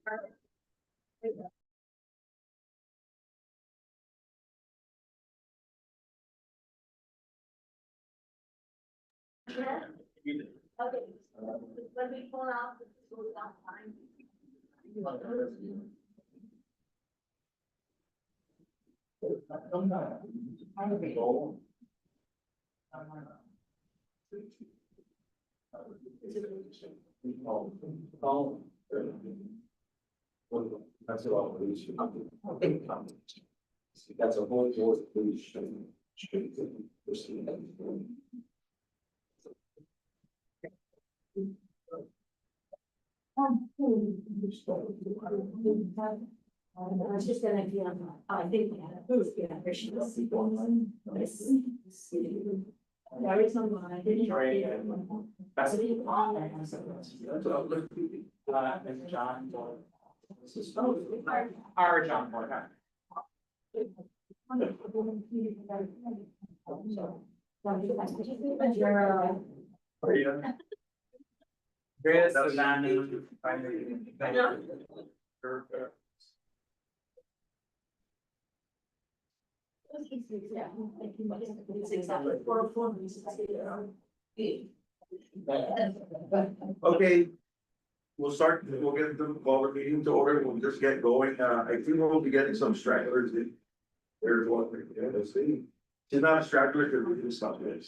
Okay, let me pull out the school outline. That's all. That's a whole board. I was just gonna be on, I think, yeah, there she is. There is someone I didn't. That's it. John. Our John Ford. Chris, Savannah, Okay. We'll start, we'll get the call the meeting to order, we'll just get going, I think we'll be getting some stragglers in. There's one, yeah, let's see. She's not a straggler, because we do something.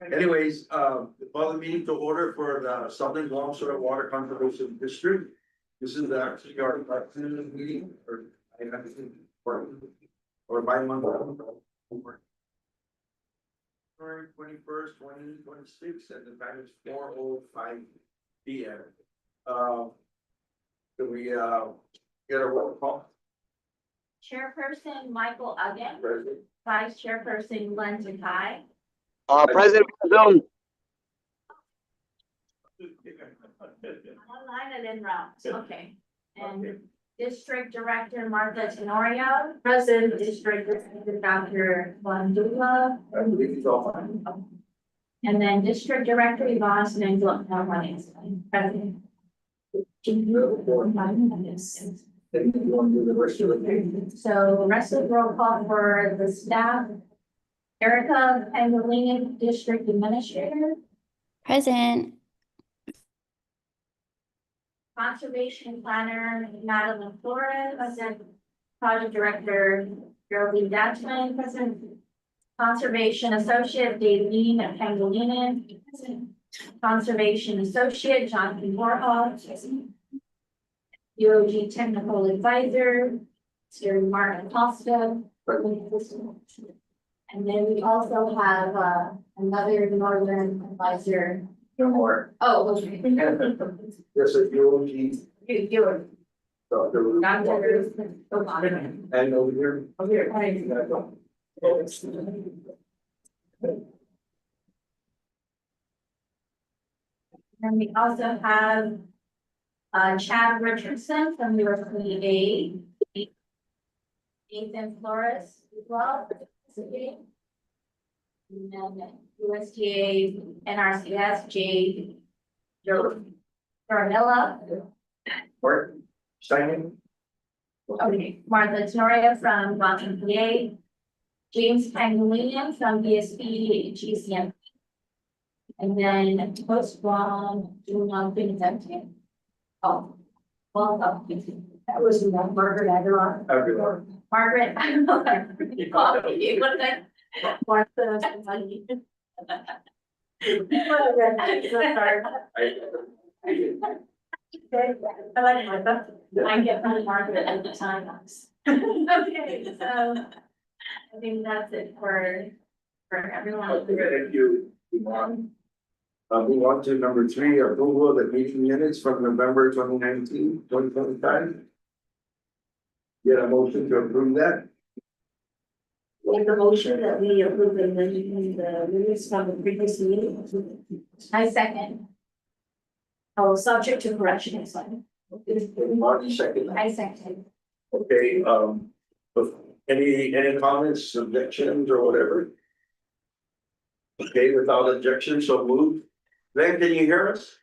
Anyways, call the meeting to order for the Southern Long Shore Water Conservation District. This is actually our meeting, or I have to think, or by month. 21st, 2026, and the time is 4:05 PM. Can we get a roll call? Chairperson Michael Uggan, President? Vice Chairperson Len Takai, President Zoom. online and in routes, okay. And District Director Martha Tenorio, President District Director Dr. Bandula, I believe he's all fine. and then District Director Yvonne Snangla, President. So the rest of the roll call for the staff. Erica Pangolini, District Administrator. Present. Conservation Planner Madeline Flores, President. Project Director Geraldine Dutchman, President. Conservation Associate Davine Pangolini, President. Conservation Associate Jonathan Warhol, President. UOG Technical Advisor, Mr. Martin Costa. And then we also have another Northern Advisor. No more. Oh, okay. Yes, if you're. You're Dr. And over here. Over here. And we also have Chad Richardson from USDA. Nathan Flores as well. And then USDA NRCS Jade Darnella. Or signing. Okay, Martha Tenorio from Boston, PA. James Pangolinian from BSP GCM. And then post one, Vincent. Oh, well, that was Margaret Aguilar. Margaret, I don't know. What did I? Martha. I like Martha. I get from Margaret at the time. Okay, so I think that's it for everyone. Okay, thank you. Move on to number 3, approval of the meeting minutes from November 2019, 2025. Get a motion to approve that. Make the motion that we approve the minutes from the previous meeting. I second. Oh, subject to correction, it's fine. Martin second. I second. Okay, any comments, objections, or whatever? Okay, without objection, so moved. Glenn, can you hear us?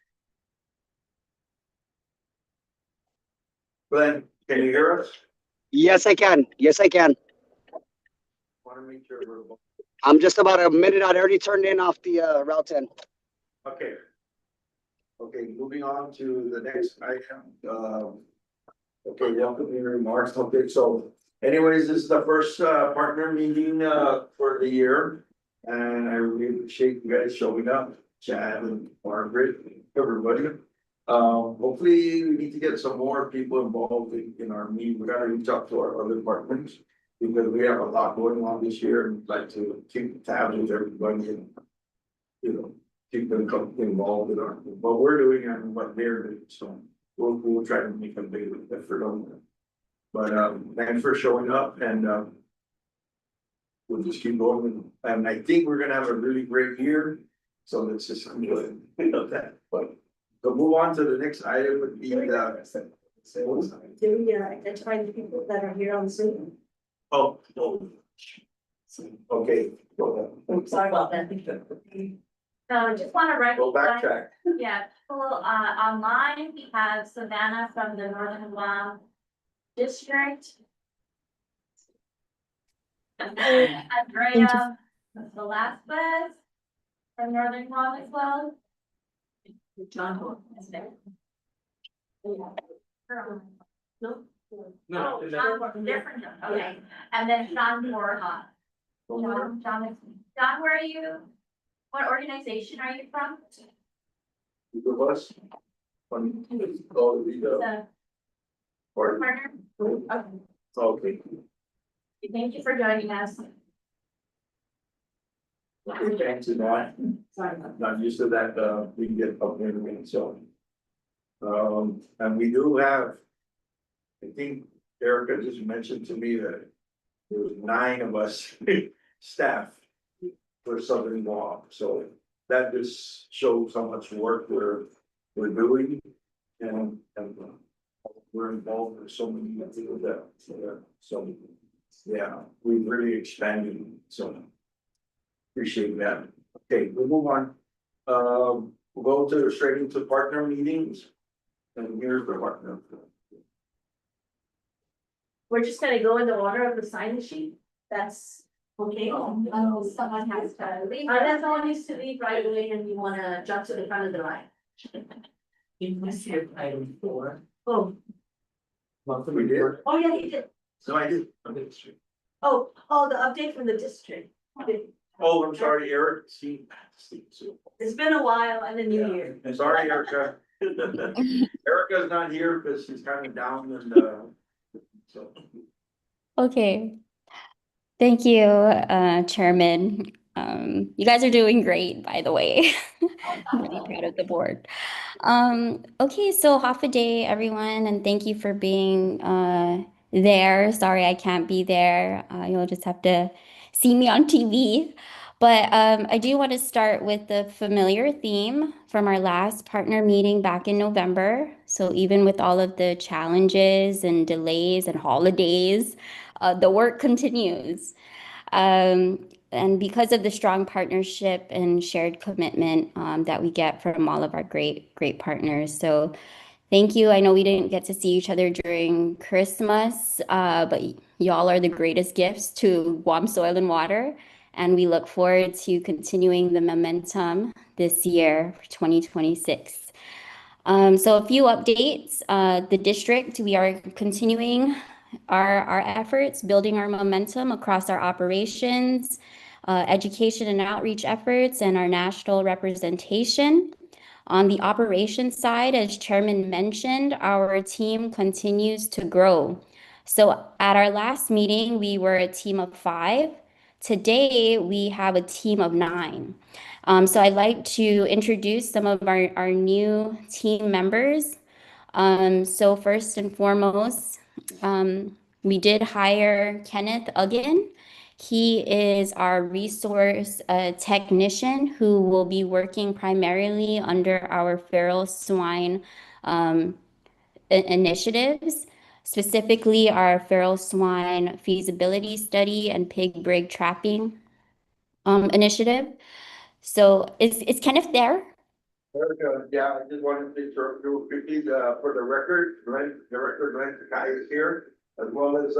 Glenn, can you hear us? Yes, I can. Yes, I can. Want to make sure we're, I'm just about a minute out. I already turned in off the Route 10. okay. Okay, moving on to the next item. Okay, welcome your remarks. Okay, so anyways, this is the first partner meeting for the year. And I really appreciate you guys showing up, Chad and Margaret, everybody. Hopefully we need to get some more people involved in our meeting. We gotta reach out to our other partners. Because we have a lot going on this year and like to keep tabs with everybody and, you know, keep them involved in our, what we're doing and what they're doing, so we'll try to make a big effort on that. But thanks for showing up and we'll just keep going and I think we're gonna have a really great year. So let's just you know that, but to move on to the next item would be Do we identify the people that are here on Zoom? oh, okay, go Sorry about that. So just want to ahead. Go recognize, backtrack. yeah, people online, we have Savannah from the Northern Guam District. Andrea Velasquez from Northern Guam as well. John Holt is there. No? Oh, John, different, okay, and then Sean Borja. John, where are you? What organization are you from? Of us. Oh, the The partner. partner? Okay. Thank you for joining us. Thanks a lot. Sorry. Not used to that, we can get up there in a minute, so. And we do have. I think Erica just mentioned to me that there was 9 of us staff for Southern Law, so that just shows how much work we're doing. And we're involved in so many things with that, so, yeah, we've really expanded, so. Appreciate that. Okay, we'll move on. We'll go to straight into partner meetings. And here's the partner. We're just gonna go in the order of the sign sheet. That's okay. Someone has to leave. Unless someone needs to leave right away and you wanna jump to the front of the line. You must have item 4. Oh, We did? oh yeah, he did. No, I did. Oh, the update from the district. Oh, I'm sorry, Eric. See. It's been a while and a new year. I'm sorry, Erica. Erica's not here because she's kind of down and, so. Okay. Thank you, Chairman. You guys are doing great, by the way. I'm really proud of the board. Okay, so half a day, everyone, and thank you for being there. Sorry I can't be there. You'll just have to see me on TV. But I do want to start with the familiar theme from our last partner meeting back in November. So even with all of the challenges and delays and holidays, the work continues. And because of the strong partnership and shared commitment that we get from all of our great partners. So thank you. I know we didn't get to see each other during Christmas, but y'all are the greatest gifts to Guam Soil and Water. And we look forward to continuing the momentum this year for 2026. So a few updates. The district, we are continuing our efforts, building our momentum across our operations, education and outreach efforts, and our national representation. On the operations side, as Chairman mentioned, our team continues to grow. So at our last meeting, we were a team of 5. Today, we have a team of 9. So I'd like to introduce some of our new team members. So first and foremost, we did hire Kenneth Uggan. He is our resource technician who will be working primarily under our feral swine initiatives, specifically our feral swine feasibility study and pig brig trapping initiative. So is Kenneth there? Very good. Yeah, I just wanted to interrupt you quickly, for the record, Glenn Takai is here, as well as,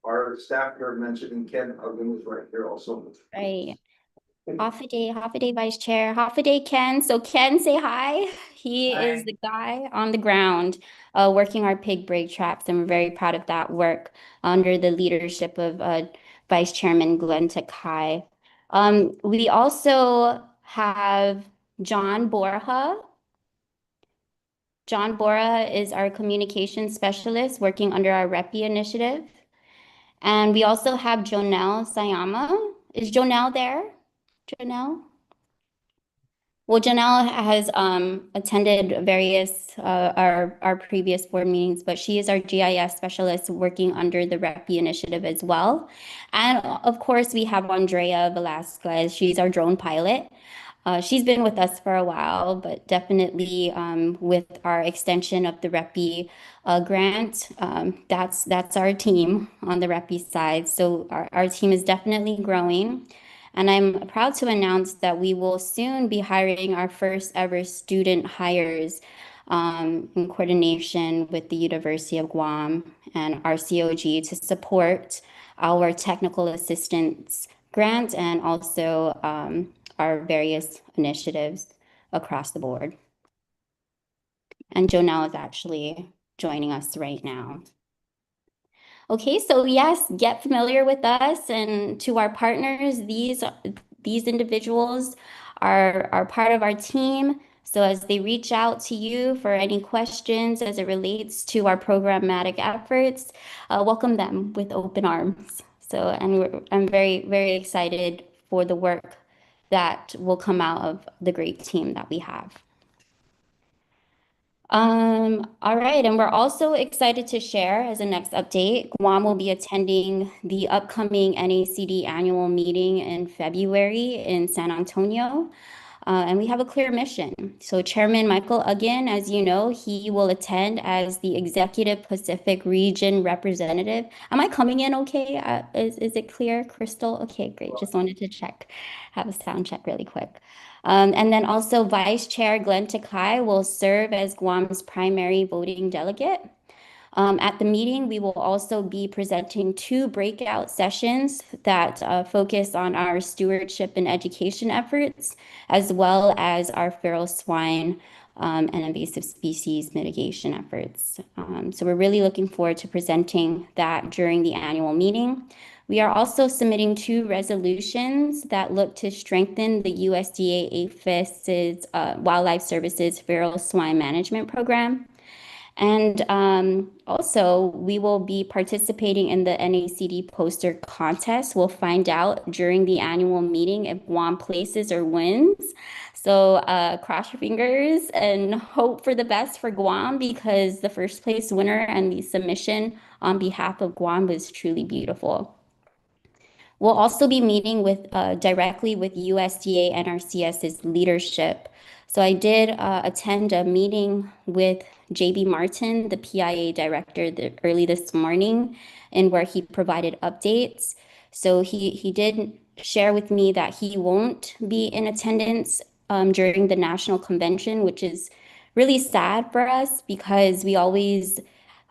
our staff here mentioning Ken Uggan is right here also. Right. Half a day Vice Chair, half a day Ken. So Ken, say hi. He is Hi. the guy on the ground, working our pig break traps, and we're very proud of that work under the leadership of Vice Chairman Glenn Takai. We also have John Borja. John Borja is our communications specialist working under our REPI initiative. And we also have Jonelle Sayama. Is Jonelle there? Jonelle? Well, Janelle has attended various our previous board meetings, but she is our GIS specialist working under the REPI initiative as well. And of course, we have Andrea Velasquez. She's our drone pilot. She's been with us for a while, but definitely with our extension of the REPI grant, that's our team on the REPI side. So our team is definitely growing. And I'm proud to announce that we will soon be hiring our first ever student hires in coordination with the University of Guam and our COG to support our technical assistance grant and also our various initiatives across the board. And Jonelle is actually joining us right now. Okay, so yes, get familiar with us, and to our partners, these individuals are part of our team. So as they reach out to you for any questions as it relates to our programmatic efforts, welcome them with open arms. So, and I'm very, very excited for the work that will come out of the great team that we have. All right, and we're also excited to share as a next update, Guam will be attending the upcoming NACD annual meeting in February in San Antonio. And we have a clear mission. So Chairman Michael Uggan, as you know, he will attend as the Executive Pacific Region Representative. Am I coming in okay? Is it clear, Crystal? Okay, great. Just wanted to check, have a sound check really quick. And then also Vice Chair Glenn Takai will serve as Guam's primary voting delegate. At the meeting, we will also be presenting 2 breakout sessions that focus on our stewardship and education efforts, as well as our feral swine and invasive species mitigation efforts. So we're really looking forward to presenting that during the annual meeting. We are also submitting 2 resolutions that look to strengthen the USDA APHIS's Wildlife Services Feral Swine Management Program. And also, we will be participating in the NACD poster contest. We'll find out during the annual meeting if Guam places or wins. So cross your fingers and hope for the best for Guam, because the first place winner and the submission on behalf of Guam was truly beautiful. We'll also be meeting with directly with USDA NRCS's leadership. So I did attend a meeting with JB Martin, the PIA director, early this morning, and where he provided updates. So he did share with me that he won't be in attendance during the national convention, which is really sad for us because we've always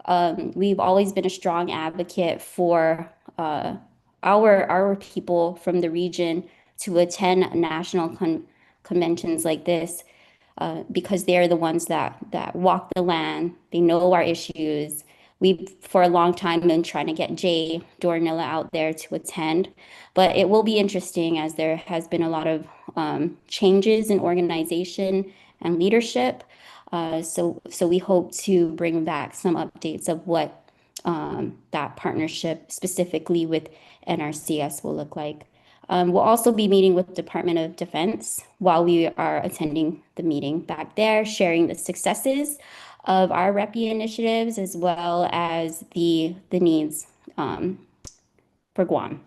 been a strong advocate for our people from the region to attend national conventions like this, because they're the ones that walk the land. They know our issues. We've for a long time been trying to get Jay Dornilla out there to attend, but it will be interesting as there has been a lot of changes in organization and leadership. So we hope to bring back some updates of what that partnership specifically with NRCS will look like. We'll also be meeting with Department of Defense while we are attending the meeting back there, sharing the successes of our REPI initiatives as well as the needs for Guam.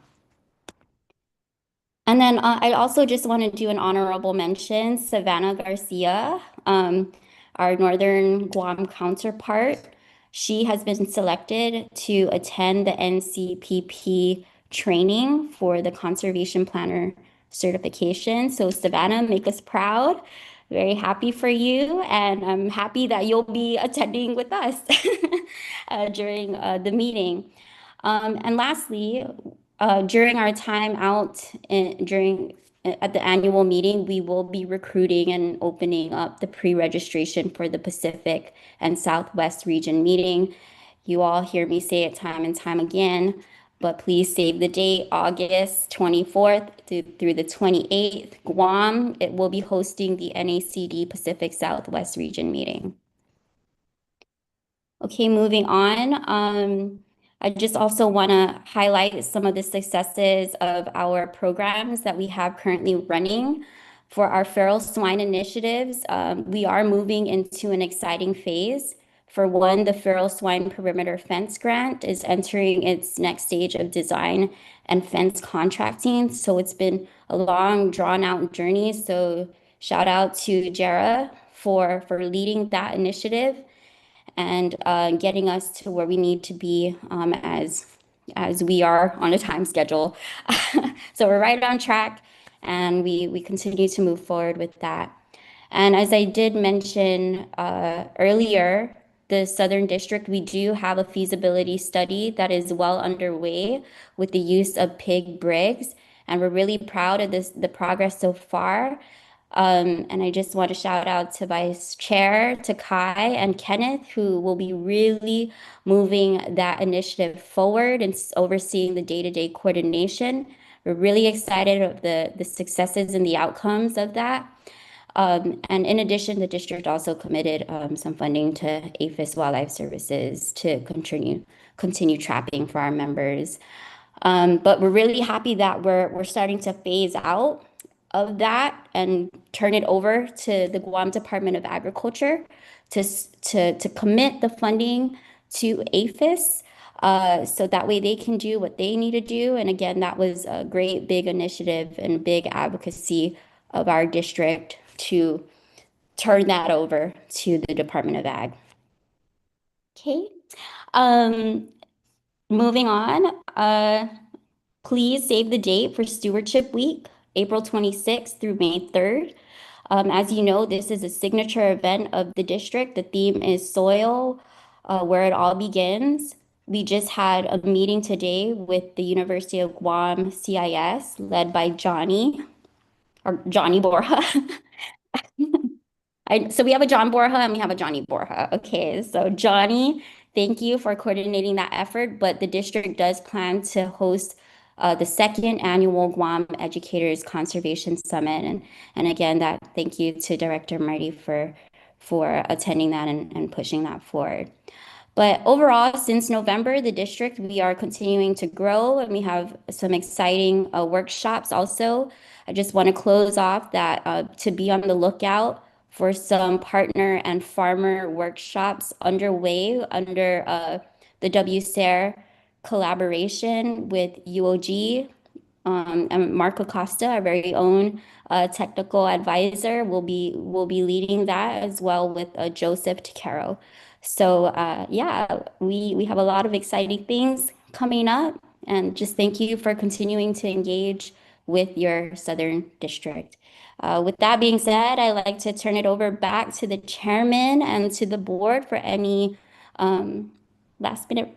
And then I also just want to do an honorable mention, Savannah Garcia, our Northern Guam counterpart. She has been selected to attend the NCPP training for the Conservation Planner certification. So Savannah, make us proud. very happy for you, and I'm happy that you'll be attending with us during the meeting. And lastly, during our time out at the annual meeting, we will be recruiting and opening up the pre-registration for the Pacific and Southwest region meeting. You all hear me say it time and time again, but please save the date, August 24th through the 28th. Guam, it will be hosting the NACD Pacific Southwest region meeting. Okay, moving on. I just also want to highlight some of the successes of our programs that we have currently running. For our feral swine initiatives, we are moving into an exciting phase. For one, the feral swine perimeter fence grant is entering its next stage of design and fence contracting. So it's been a long, drawn out journey. So shout out to Jara for leading that initiative and getting us to where we need to be as we are on a time schedule. So we're right on track, and we continue to move forward with that. And as I did mention earlier, the Southern District, we do have a feasibility study that is well underway with the use of pig brigs, and we're really proud of the progress so far. And I just want to shout out to Vice Chair, to Kai and Kenneth, who will be really moving that initiative forward and overseeing the day-to-day coordination. We're really excited of the successes and the outcomes of that. And in addition, the district also committed some funding to APHIS Wildlife Services to continue trapping for our members. But we're really happy that we're starting to phase out of that and turn it over to the Guam Department of Agriculture to commit the funding to APHIS, so that way they can do what they need to do. And again, that was a great big initiative and big advocacy of our district to turn that over to the Department of Ag. Okay. Moving on, please save the date for Stewardship Week, April 26th through May 3rd. As you know, this is a signature event of the district. The theme is soil, where it all begins. We just had a meeting today with the University of Guam CIS, led by Johnny Borja. So we have a John Borja and we have a Johnny Borja. Okay, so Johnny, thank you for coordinating that effort, but the district does plan to host the second annual Guam Educators Conservation Summit. And again, thank you to Director Marty for attending that and pushing that forward. But overall, since November, the district, we are continuing to grow, and we have some exciting workshops also. I just want to close off that to be on the lookout for some partner and farmer workshops underway under the WSARE collaboration with UOG. And Mark Acosta, our very own technical advisor, will be leading that, as well with Joseph Takaro. So yeah, we have a lot of exciting things coming up, and just thank you for continuing to engage with your Southern District. With that being said, I'd like to turn it over back to the chairman and to the board for any last minute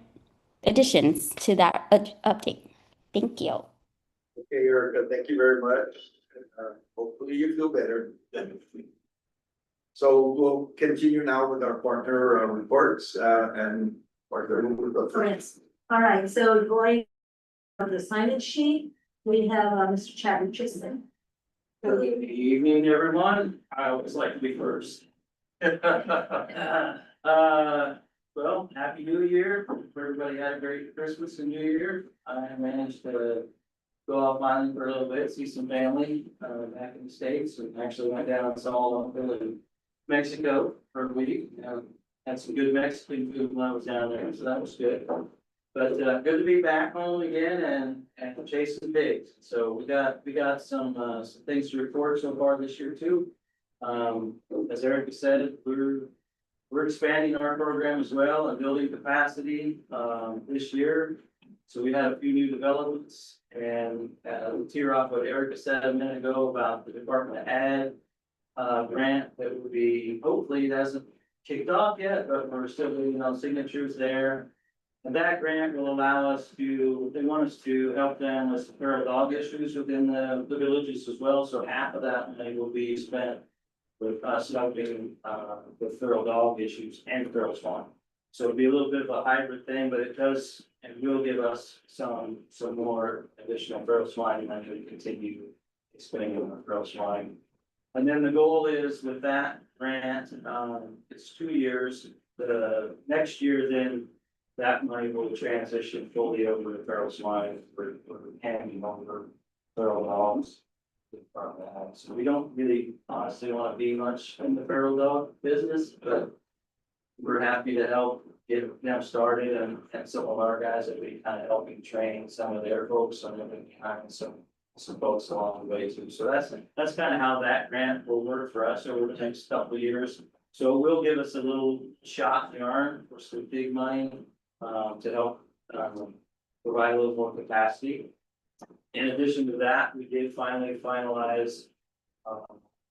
additions to that update. Thank you. Okay, Erica, thank you very much. Hopefully you feel better. So we'll continue now with our partner reports and partner. Yes. All right, so going on the signage sheet, we have Mr. Chad Richardson. Good evening, everyone. I always like to be first. Well, happy New Year. Hope everybody had a great Christmas and New Year. I managed to go off island for a little bit, see some family back in the States, and actually went down and saw Uncle in Mexico for a week. Had some good Mexican food when I was down there, so that was good. But good to be back home again and chasing pigs. So we got some things to report so far this year too. As Erica said, we're expanding our program as well and building capacity this year. So we had a few new developments, and we'll tear off what Erica said a minute ago about the Department of Ag grant that would be, hopefully it hasn't kicked off yet, but we're still waiting on signatures there. And that grant will allow us to, they want us to help them with feral dog issues within the villages as well, so half of that money will be spent with us helping, with feral dog issues and feral swine. So it'll be a little bit of a hybrid thing, but it does, and will give us some more additional feral swine money to continue expanding on feral swine. And then the goal is with that grant, it's 2 years, the next year, then that money will transition fully over to feral swine for handing over feral dogs. So we don't really honestly want to be much in the feral dog business, but we're happy to help get them started and some of our guys that we kind of helping train some of their folks, some of them behind some folks along the way too. So that's kind of how that grant will work for us over the next couple of years. So it will give us a little shot in the arm for some big money to help provide a little more capacity. In addition to that, we did finally finalize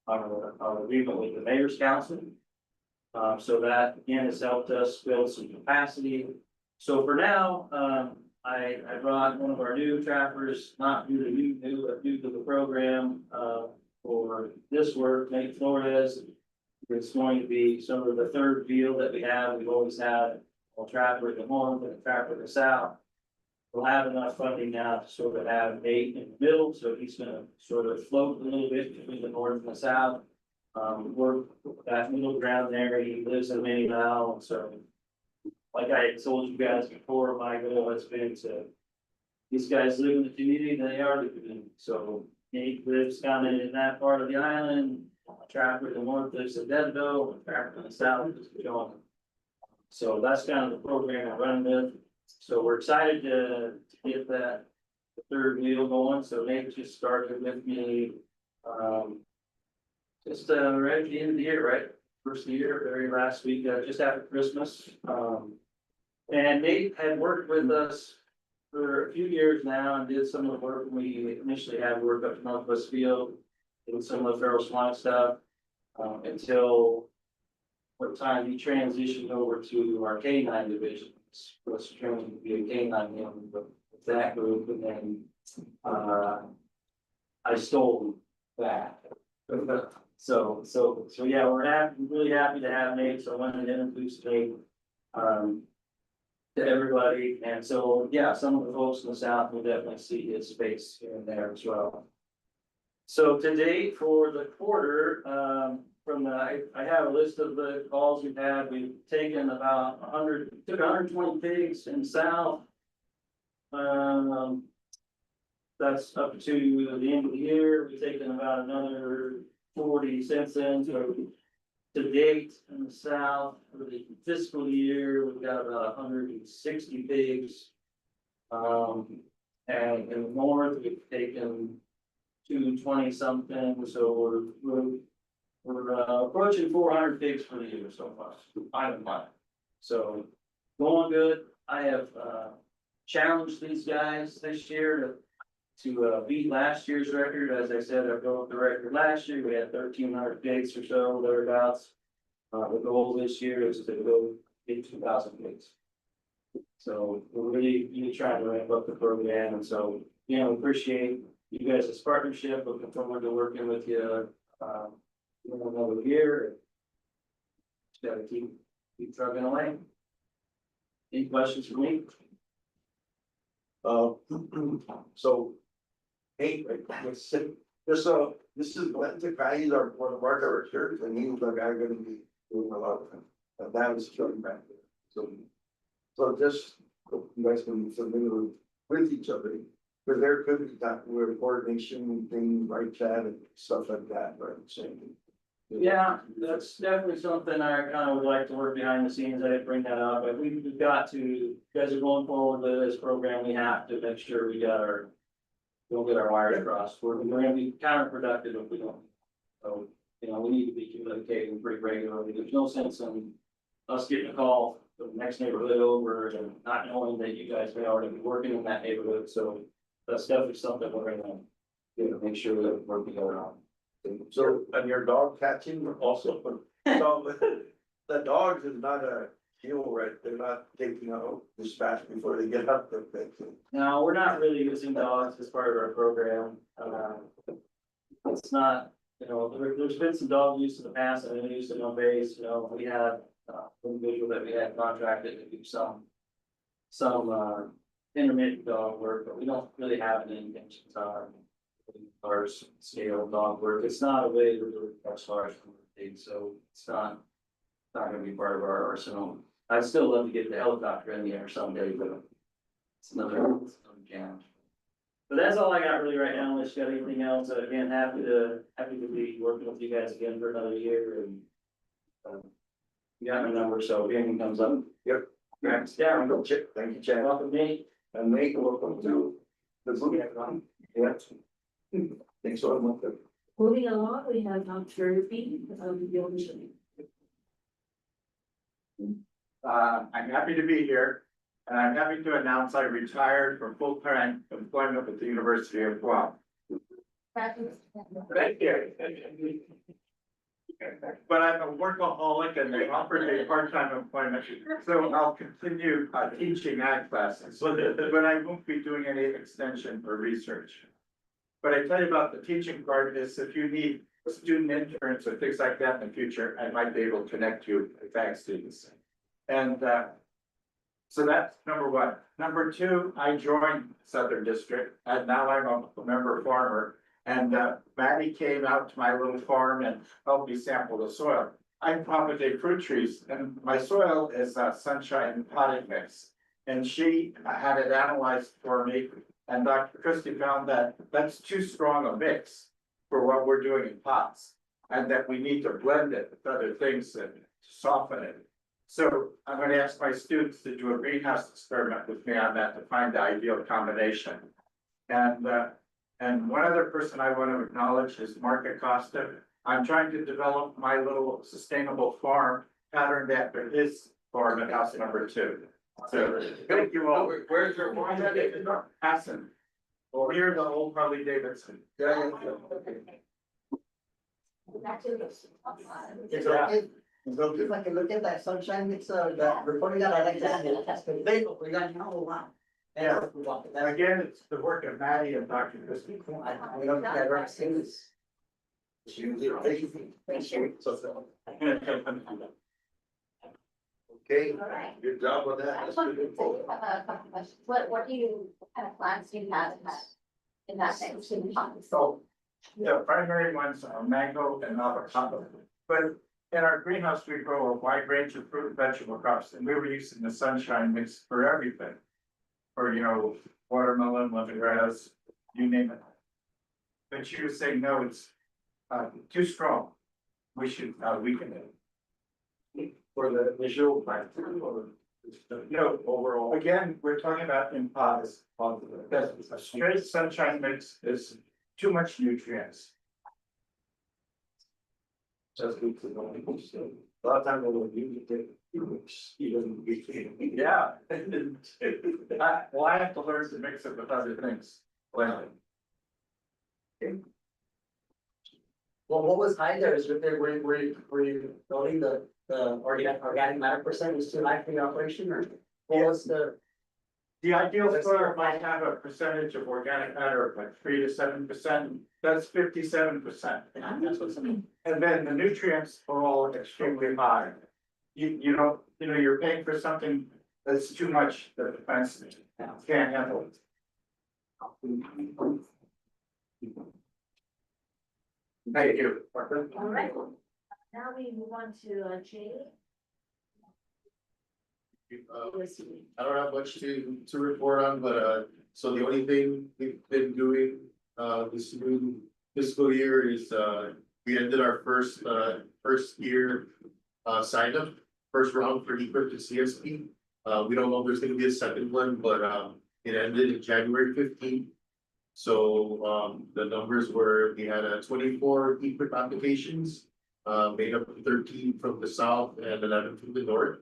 our agreement with the Mayor's Council. So that again has helped us build some capacity. So for now, I brought one of our new trappers, not due to new, but due to the program, for this work, Nate Flores. It's going to be sort of the third field that we have. We've always had a trapper at the north and a trapper at the south. We'll have enough funding now to sort of have Nate in the middle, so he's gonna sort of float a little bit between the north and the south. Work that middle ground there. He lives in Mini now, and so like I had told you guys before, my goal has been to, these guys live in the community, they are the community. So Nate lives kind of in that part of the island, trapper in the north lives in Denville, trapper in the south is John. So that's kind of the program I'm running with. So we're excited to get that third wheel going. So Nate just started with me, just right at the end of the year, right? First of the year, very last week, just after Christmas. And Nate had worked with us for a few years now and did some of the work we initially had work up in Northwest Field, did some of the feral swine stuff, until what time he transitioned over to our K9 division. Was trained to be a K9 unit with that group, and then I stole that. So yeah, we're really happy to have Nate. So I wanted to introduce Nate to everybody, and so yeah, some of the folks in the south will definitely see his face here and there as well. So to date for the quarter, I have a list of the calls we've had. We've taken about 120 pigs in the south. That's up to the end of the year. We've taken about another 40 since then. So to date in the south for the fiscal year, we've got about 160 pigs. And in the north, we've taken 220 something. So we're approaching 400 pigs for the year so far. I'm in line. So going good. I have challenged these guys this year to beat last year's record. As I said, I broke the record last year. We had 1,300 pigs or so thereabouts. The goal this year is to go get 2,000 pigs. So we're really trying to ramp up the program, and so appreciate you guys' partnership. Looking forward to working with you. Another year. Just gotta keep trucking away. Any questions for me? So, hey, just so this is Glenn Takai, he's one of our directors, and he's the guy gonna be doing a lot of that is killing back there. So just you guys can be familiar with each other, because there could be that where coordination things like that and stuff like that, right? Same. Yeah, that's definitely something I kind of would like to work behind the scenes. I didn't bring that up, but we've got to, you guys are going forward with this program. We have to make sure we don't get our wires crossed. We're gonna be counterproductive if we don't. So, we need to be communicating pretty regularly. There's no sense in us getting a call from the next neighborhood over and not knowing that you guys may already be working in that neighborhood. So that's definitely something we're gonna make sure that we're together on. So, and your dog catching also, so the dogs is not a deal, right? They're not taking out dispatch before they get up there. No, we're not really using dogs as part of our program. It's not, there's been some dog use in the past, and we used it on base, we had, individual that we had contracted to do some intermittent dog work, but we don't really have any intentions on large scale dog work. It's not a way to really catch large things, so it's not gonna be part of our arsenal. I'd still love to get the helicopter in the air someday, but it's another challenge. But that's all I got really right now, unless you got anything else. Again, happy to be working with you guys again for another year, and you got my number, so if anything comes up. Yep. Thanks, Darren. Thank you, Chad. Welcome, Nate. And Nate, welcome to the movie. Yeah. Thanks so much. Moving along, we have Jeremy of the ocean. I'm happy to be here, and I'm happy to announce I retired from full-time employment with the University of Guam. Thank you. But I'm a workaholic and they offered me part-time employment, so I'll continue teaching ag classes, but I won't be doing any extension or research. But I tell you about the teaching part is if you need student interns or things like that in the future, I might be able to connect you with ag students. And so that's number one. Number two, I joined Southern District, and now I'm a member farmer. And Maddie came out to my little farm and helped me sample the soil. I propagate fruit trees, and my soil is sunshine potting mix. And she had it analyzed for me, and Dr. Christie found that that's too strong a mix for what we're doing in pots, and that we need to blend it with other things and soften it. So I'm going to ask my students to do a greenhouse experiment with me on that to find the ideal combination. And one other person I want to acknowledge is Mark Acosta. I'm trying to develop my little sustainable farm patterned after his farm at house number 2. So thank you all. Where's your farm at? Hassan. Or near the old Harley Davidson. Yeah. It's okay. So if I can look at that sunshine mix, that recording that I like that, that's the vehicle, we got no one. Yeah. Again, it's the work of Maddie and Dr. Christie. We don't ever see this. Okay, All right. good job on that. That's good info. I have a couple questions. What kind of plants do you have in that section? So the primary ones are mango and avocado. But in our greenhouse, we grow a wide range of fruit and vegetable crops, and we were using the sunshine mix for everything. For, watermelon, lemongrass, you name it. But she was saying, no, it's too strong. We should weaken it. For the visual plant. No, overall. Again, we're talking about in pods. Because a straight sunshine mix is too much nutrients. Just good to know. A lot of times I will use it, even we. Yeah. Well, I have to learn to mix it with other things. Well, Well, what was high there is were you building the organic matter percent was too high for your operation, or what was the? the ideal soil might have a percentage of organic matter of like 3 to 7%. That's 57%. That's what's in. And then the nutrients are all extremely high. You're paying for something that's too much that the plants can't handle it. Thank you. All right. Now we move on to Jay. I don't have much to report on, but so the only thing we've been doing this new fiscal year is we ended our first year sign up, first round for equip to CSP. We don't know if there's gonna be a second one, but it ended in January 15th. So the numbers were, we had 24 equip applications, made up of 13 from the south and 11 from the north.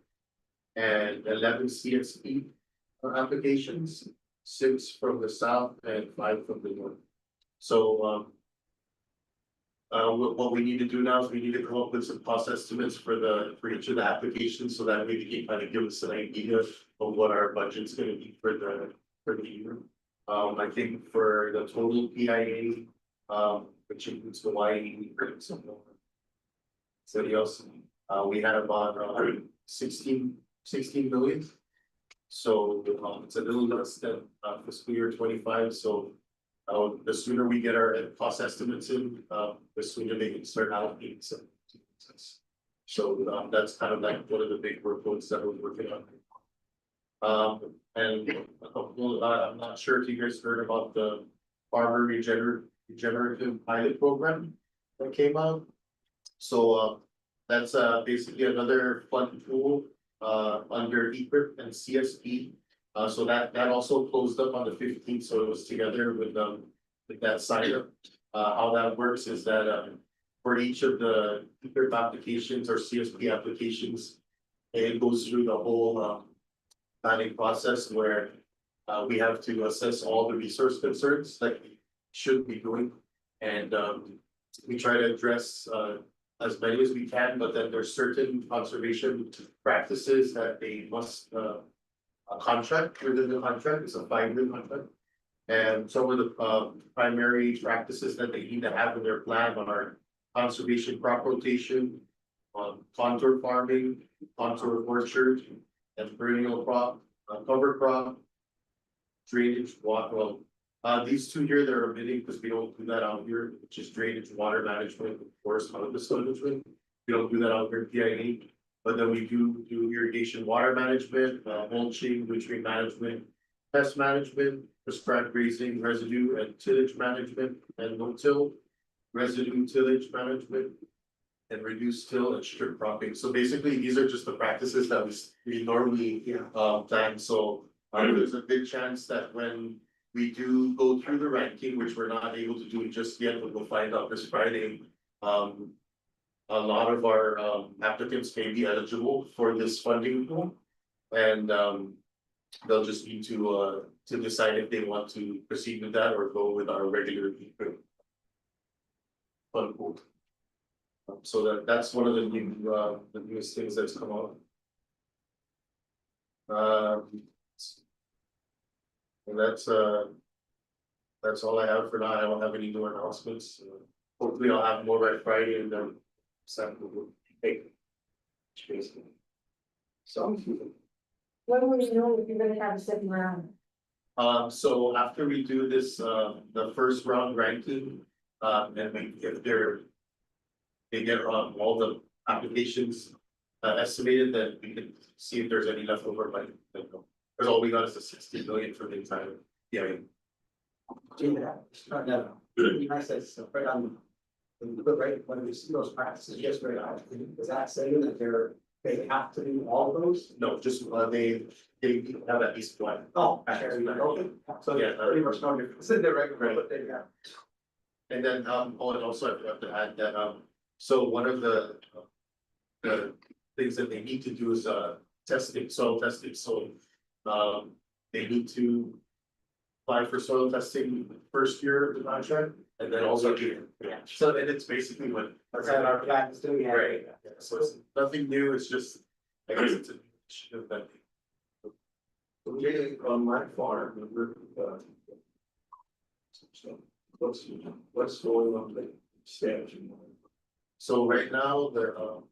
And 11 CSP applications, 6 from the south and 5 from the north. So what we need to do now is we need to come up with some cost estimates for each of the applications, so that we can kind of give us an idea of what our budget's gonna be for the year. I think for the total PIA, which includes Hawaii, and some more city else, we had about 16 million. So it's a little less than fiscal year 25, so the sooner we get our cost estimates in, the sooner they can start allocating some. So that's kind of like one of the big workloads that we're working on. And a couple, I'm not sure if you guys heard about the farmer regenerative pilot program that came out. So that's basically another fund tool under EPIRP and CSP. So that also closed up on the 15th, so it was together with that sign up. How that works is that for each of the EPIRP applications or CSP applications, it goes through the whole planning process where we have to assess all the resource concerns that we should be doing. And we try to address as many as we can, but then there's certain conservation practices that they must a contract within the contract. It's a 5-year contract. And some of the primary practices that they need to have in their plan are conservation crop rotation, contour farming, contour orchard, and perennial crop, cover crop, drainage, water. Well, these two here, they're omitting because we don't do that out here, which is drainage, water management, forest harvest management. We don't do that out here in PIA. But then we do irrigation, water management, mulching, nutrient management, pest management, prescribed grazing, residue and tillage management, and no-till, residue tillage management, and reduced till and strip cropping. So basically, these are just the practices that we normally plan. So there's a big chance that when we do go through the ranking, which we're not able to do just yet, but we'll find out this Friday. A lot of our applicants may be eligible for this funding pool, and they'll just need to decide if they want to proceed with that or go with our regular fund pool. So that's one of the newest things that's come out. And that's all I have for now. I don't have any new announcements. Hopefully I'll have more by Friday and then sample will take. So. When will you know if you're gonna have a second round? So after we do this, the first round ranking, and if they get all the applications estimated, then we can see if there's any leftover money. Because all we got is the 60 million for the entire PIA. Be nice that's right on. But right, when we see those practices, yes, right, is that saying that they have to do all of those? No, just they have at least one. Oh, actually, okay, so yeah, pretty much no difference in their regular, but they have. And then and also I forgot to add that so one of the things that they need to do is testing, soil testing. So they need to apply for soil testing first year of the contract, and then also so and it's basically what That's how our practice doing. right. So it's nothing new, it's just I guess it's an initiative that On my farm, what's going on the stage? so right now the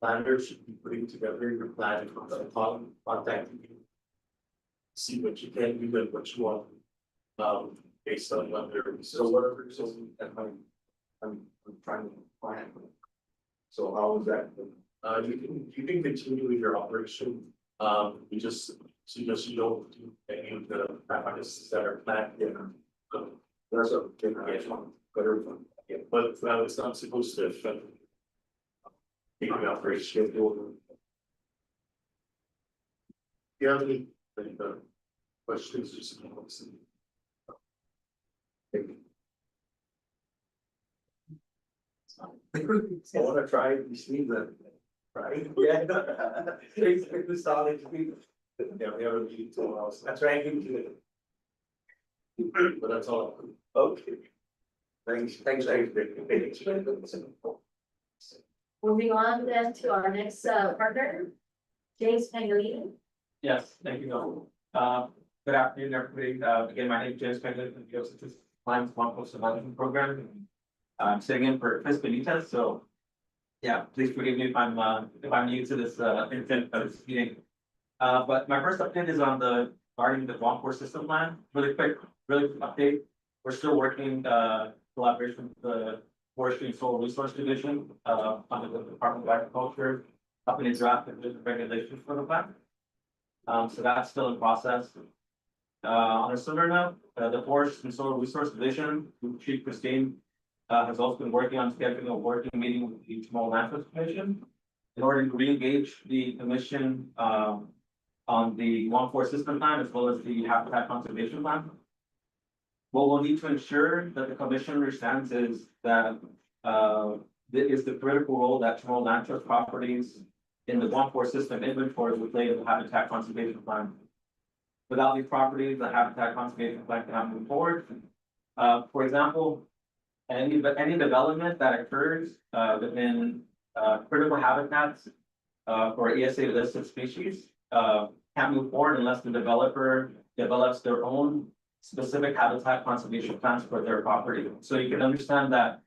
planner should be putting together your plan contacting you. See what you can do and what you want. Based on what they're So whatever, so I'm trying to plan. So how is that? you can continue with your operation. We just suggest you don't do any of the practices that are planned. That's a big one, but everything. But it's not supposed to affect the operation. If you have any questions, just listen. I wanna try to see that. Right? Yeah. Basically solid. Yeah, we have a meeting tomorrow. That's right, you do it. But that's all. Okay. Thanks. Moving on then to our next partner, James Pangilinan. Yes, thank you. Good afternoon, everybody. Again, my name is James Penglis from the Geostatistics Clients One Coastal Management Program. I'm sitting in for Chris Benitez, so yeah, please forgive me if I'm new to this intent of this meeting. But my first update is on the regarding the One Core System Plan. Really quick update. We're still working collaboration with the Forestry and Soil Resource Division under the Department of Agriculture, up in a draft of the regulations for the plan. So that's still in process. On a similar note, the Forest and Soil Resource Division, Chief Christine, has also been working on scheduling a working meeting with the Small Landfill Commission in order to re-engage the commission on the One Core System Plan as well as the Habitat Conservation Plan. What we'll need to ensure that the commission understands is that is the critical role that small land trust properties in the One Core System inventory will play in the Habitat Conservation Plan. Without these properties, the Habitat Conservation Plan cannot move forward. For example, any development that occurs within critical habitats for ESA listed species can't move forward unless the developer develops their own specific habitat conservation plans for their property. So you can understand that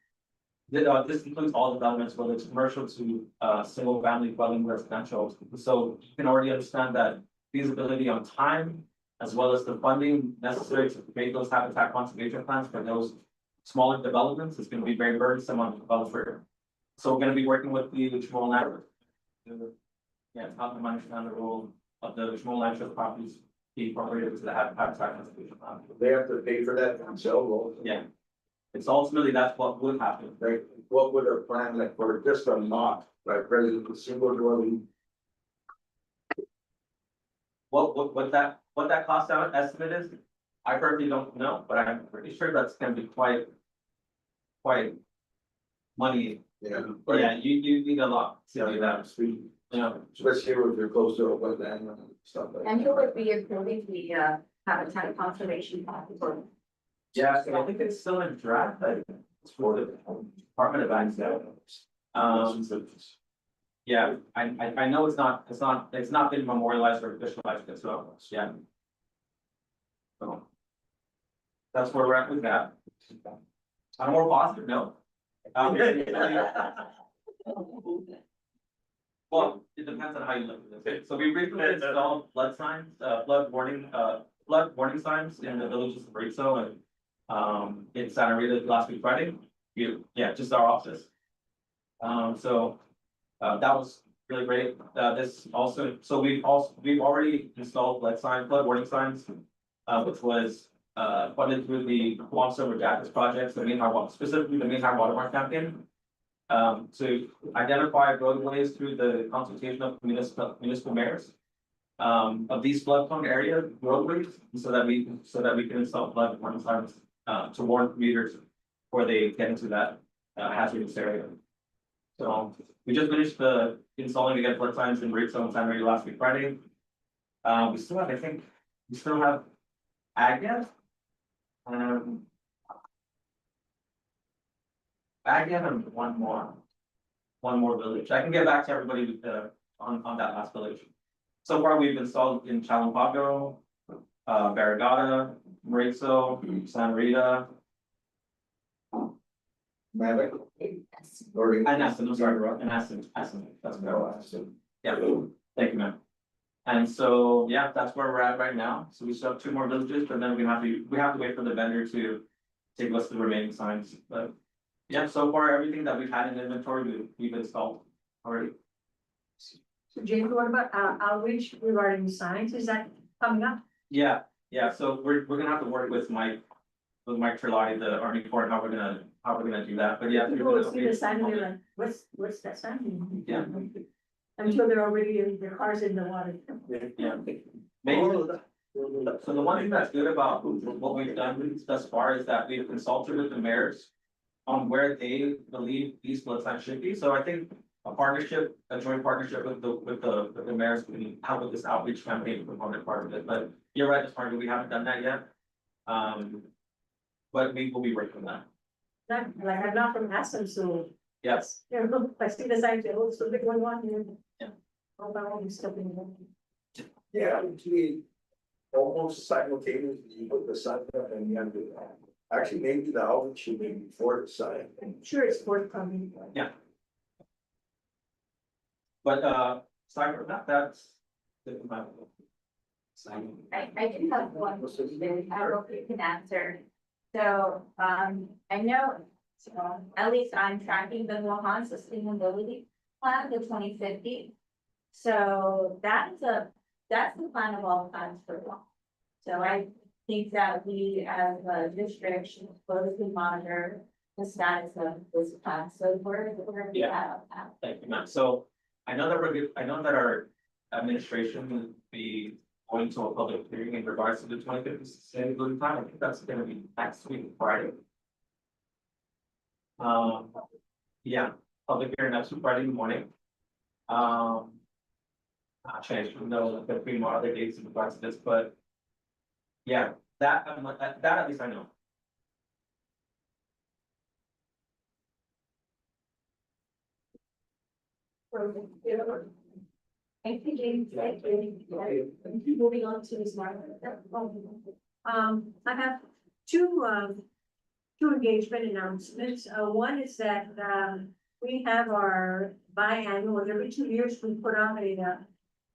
this includes all developments, whether it's commercial to single family dwelling residential. So you can already understand that feasibility on time, as well as the funding necessary to create those habitat conservation plans for those smaller developments is going to be very burdensome on the developer. So we're going to be working with the small land. Yeah, to help them understand the role of the small land trust properties being incorporated into the habitat conservation plan. They have to pay for that themselves. Yeah. It's ultimately that's what would happen. Like, what would a plan like for just a lot, like resident single dwelling? What that cost out estimate is, I personally don't know, but I'm pretty sure that's gonna be quite money. Yeah. But yeah, you need a lot to do that. Sweet. Yeah. Especially if you're close to a wetland and stuff like that. And who would be approving the habitat conservation plan? Yeah, so I think it's still in draft, it's for the Department of Ag. Yeah, I know it's not been memorialized or officialized yet, so, yeah. So. That's where we're at with that. On a more positive note. Well, it depends on how you look at this. So we recently installed flood signs, flood warning signs in the villages of Rizzo and in Santa Rita last week Friday. Just our office. So that was really great. This also, so we've already installed flood warning signs, which was funded through the Guam Silver Jackets projects, specifically the Main High Watermark campaign. To identify roadways through the consultation of municipal mayors of these flood prone area roadways, so that we can install flood warning signs to warn commuters before they get into that hazardous area. So we just finished installing again flood signs in Rizzo and San Diego last week Friday. We still have Agnew. Agnew and one more village. I can get back to everybody with on that last village. So far, we've installed in Chalampago, Barrigada, Rizzo, San Rita. Maverick. And Aston, I'm sorry, and Aston, that's where I was. Yeah, thank you, ma'am. And so, yeah, that's where we're at right now. So we still have 2 more villages, but then we have to wait for the vendor to take us the remaining signs. But yeah, so far, everything that we've had in inventory, we've installed already. So James, what about outreach regarding signs? Is that coming up? Yeah, so we're gonna have to work with Mike Trelawny, the Army Corps, how we're gonna do that, but yeah. People will see the sign and they're like, what's that sign? Yeah. Until they're already in their cars in the water. Yeah. Maybe. So the one thing that's good about what we've done thus far is that we've consulted with the mayors on where they believe these flood signs should be. So I think a joint partnership with the mayors can help with this outreach campaign component part of it. But you're right, as part of it, we haven't done that yet. But we will be working on that. Not, like, I'm not from Aspen, so. Yes. Yeah, look, I see the sign, it's a big one here. Yeah. Oh, I won't be stepping in. Yeah, actually, almost simultaneously, you put the sign up and you have to, actually, maybe the outlet should be before the sign. I'm sure it's forthcoming. But, sorry, that's. different about it. Sign. I do have one question, I hope you can answer. So, I know, at least I'm tracking the Mohan Sustainability Plan, the 2050. So that's the plan of all plans for one. So I think that we as a district should closely monitor the status of this plan. So we're Yeah. at that. Thank you, ma'am. So I know that I know that our administration will be going to a public hearing in regards to the 2050 sustainability plan. I think that's gonna be next week, Friday. Yeah, public hearing next week, Friday morning. Actually, I should know the 3 more other dates in regards to this, but. Yeah, that at least I know. Thank you, James. Thank you. Moving on to the smart. I have two engagement announcements. One is that, we have our biannual, every 2 years, we put out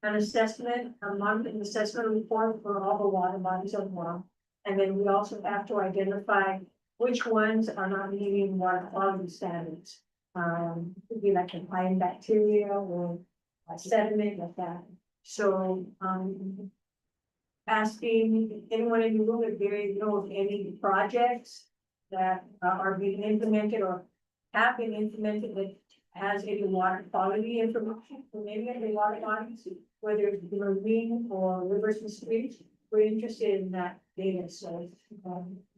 an assessment, a monthly assessment report for all the water bodies of Guam. And then we also have to identify which ones are not meeting water quality standards. Could be like compliant bacteria or sediment like that. So, asking anyone in the room if they know of any projects that are being implemented or have been implemented that has any water quality information, or maybe any water bodies, whether it's marine or rivers and streams. We're interested in that data, so,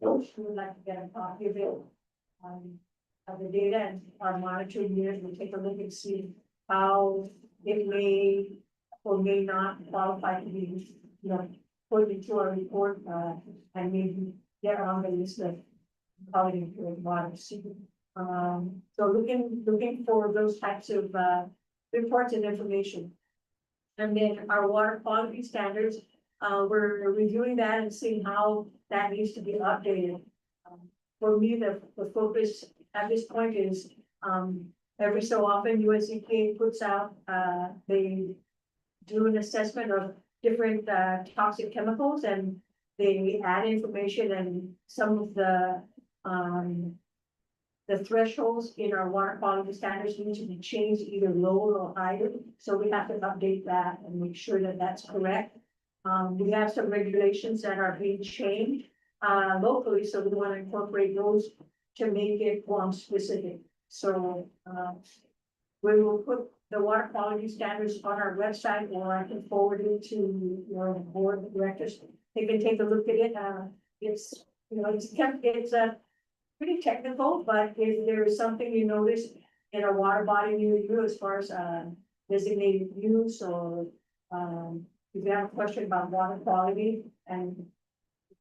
we would like to get a copy of it. Of the data and our monitoring years, we take a look and see how it may or may not qualify to be, put into our report, and maybe get on the list of quality improved water. So looking for those types of, reports and information. And then our water quality standards, we're reviewing that and seeing how that needs to be updated. For me, the focus at this point is, every so often USEPA puts out, they do an assessment of different, toxic chemicals, and they add information, and some of the thresholds in our water quality standards need to be changed either lower or higher. So we have to update that and make sure that that's correct. We have some regulations that are being changed, locally, so we want to incorporate those to make it Guam specific. So, we will put the water quality standards on our website, or I can forward it to your board of directors. They can take a look at it. It's, it's pretty technical, but if there is something you notice in a water body near you as far as, designated use, or, if you have a question about water quality and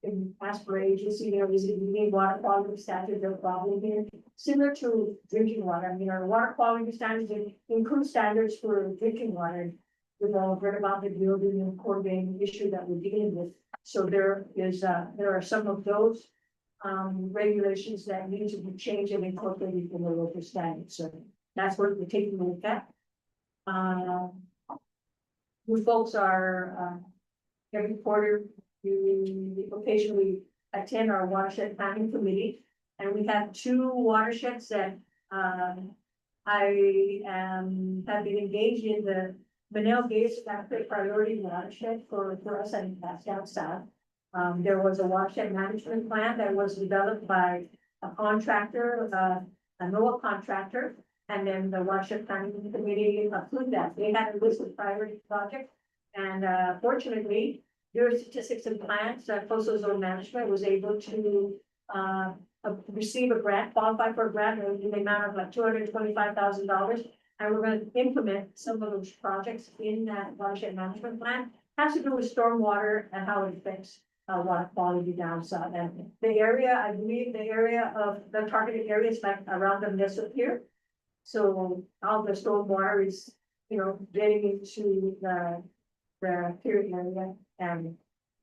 can ask for agency, is it meeting water quality standards, they're probably here, similar to drinking water. I mean, our water quality standards include standards for drinking water. We've all heard about the building and chlorine issue that we're dealing with. So there are some of those regulations that need to be changed and incorporated in the local standards. So that's what we're taking a look at. You folks are, every quarter, we occasionally attend our watershed planning committee, and we have 2 watersheds that I have been engaged in. The Manel Gates Factor Priority Watershed for us, and that's down south. There was a watershed management plan that was developed by a contractor, a NOAA contractor, and then the watershed planning committee approved that. They had a list of priority projects, and fortunately, your statistics and plans, coastal zone management was able to receive a grant, qualify for a grant in the amount of like $225,000. And we're going to implement some of those projects in that watershed management plan. Has to do with stormwater and how it affects water quality down south. And the area, I believe the area of the targeted area is like around the Meso here. So all the stormwater is, getting into the pier area and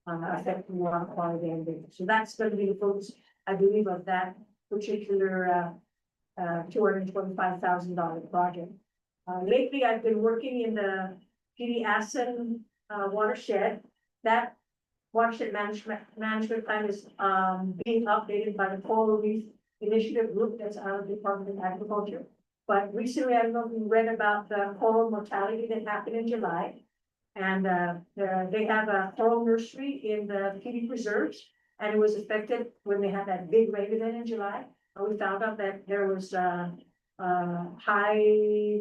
affecting water quality and everything. So that's gonna be the focus, I believe, of that particular $225,000 project. Lately, I've been working in the PD Assen watershed. That watershed management plan is being updated by the Coral Reef Initiative Group that's out of the Department of Agriculture. But recently, I don't know if you read about the coral mortality that happened in July. And they have a coral nursery in the PD preserves, and it was affected when they had that big rain event in July. And we found out that there was high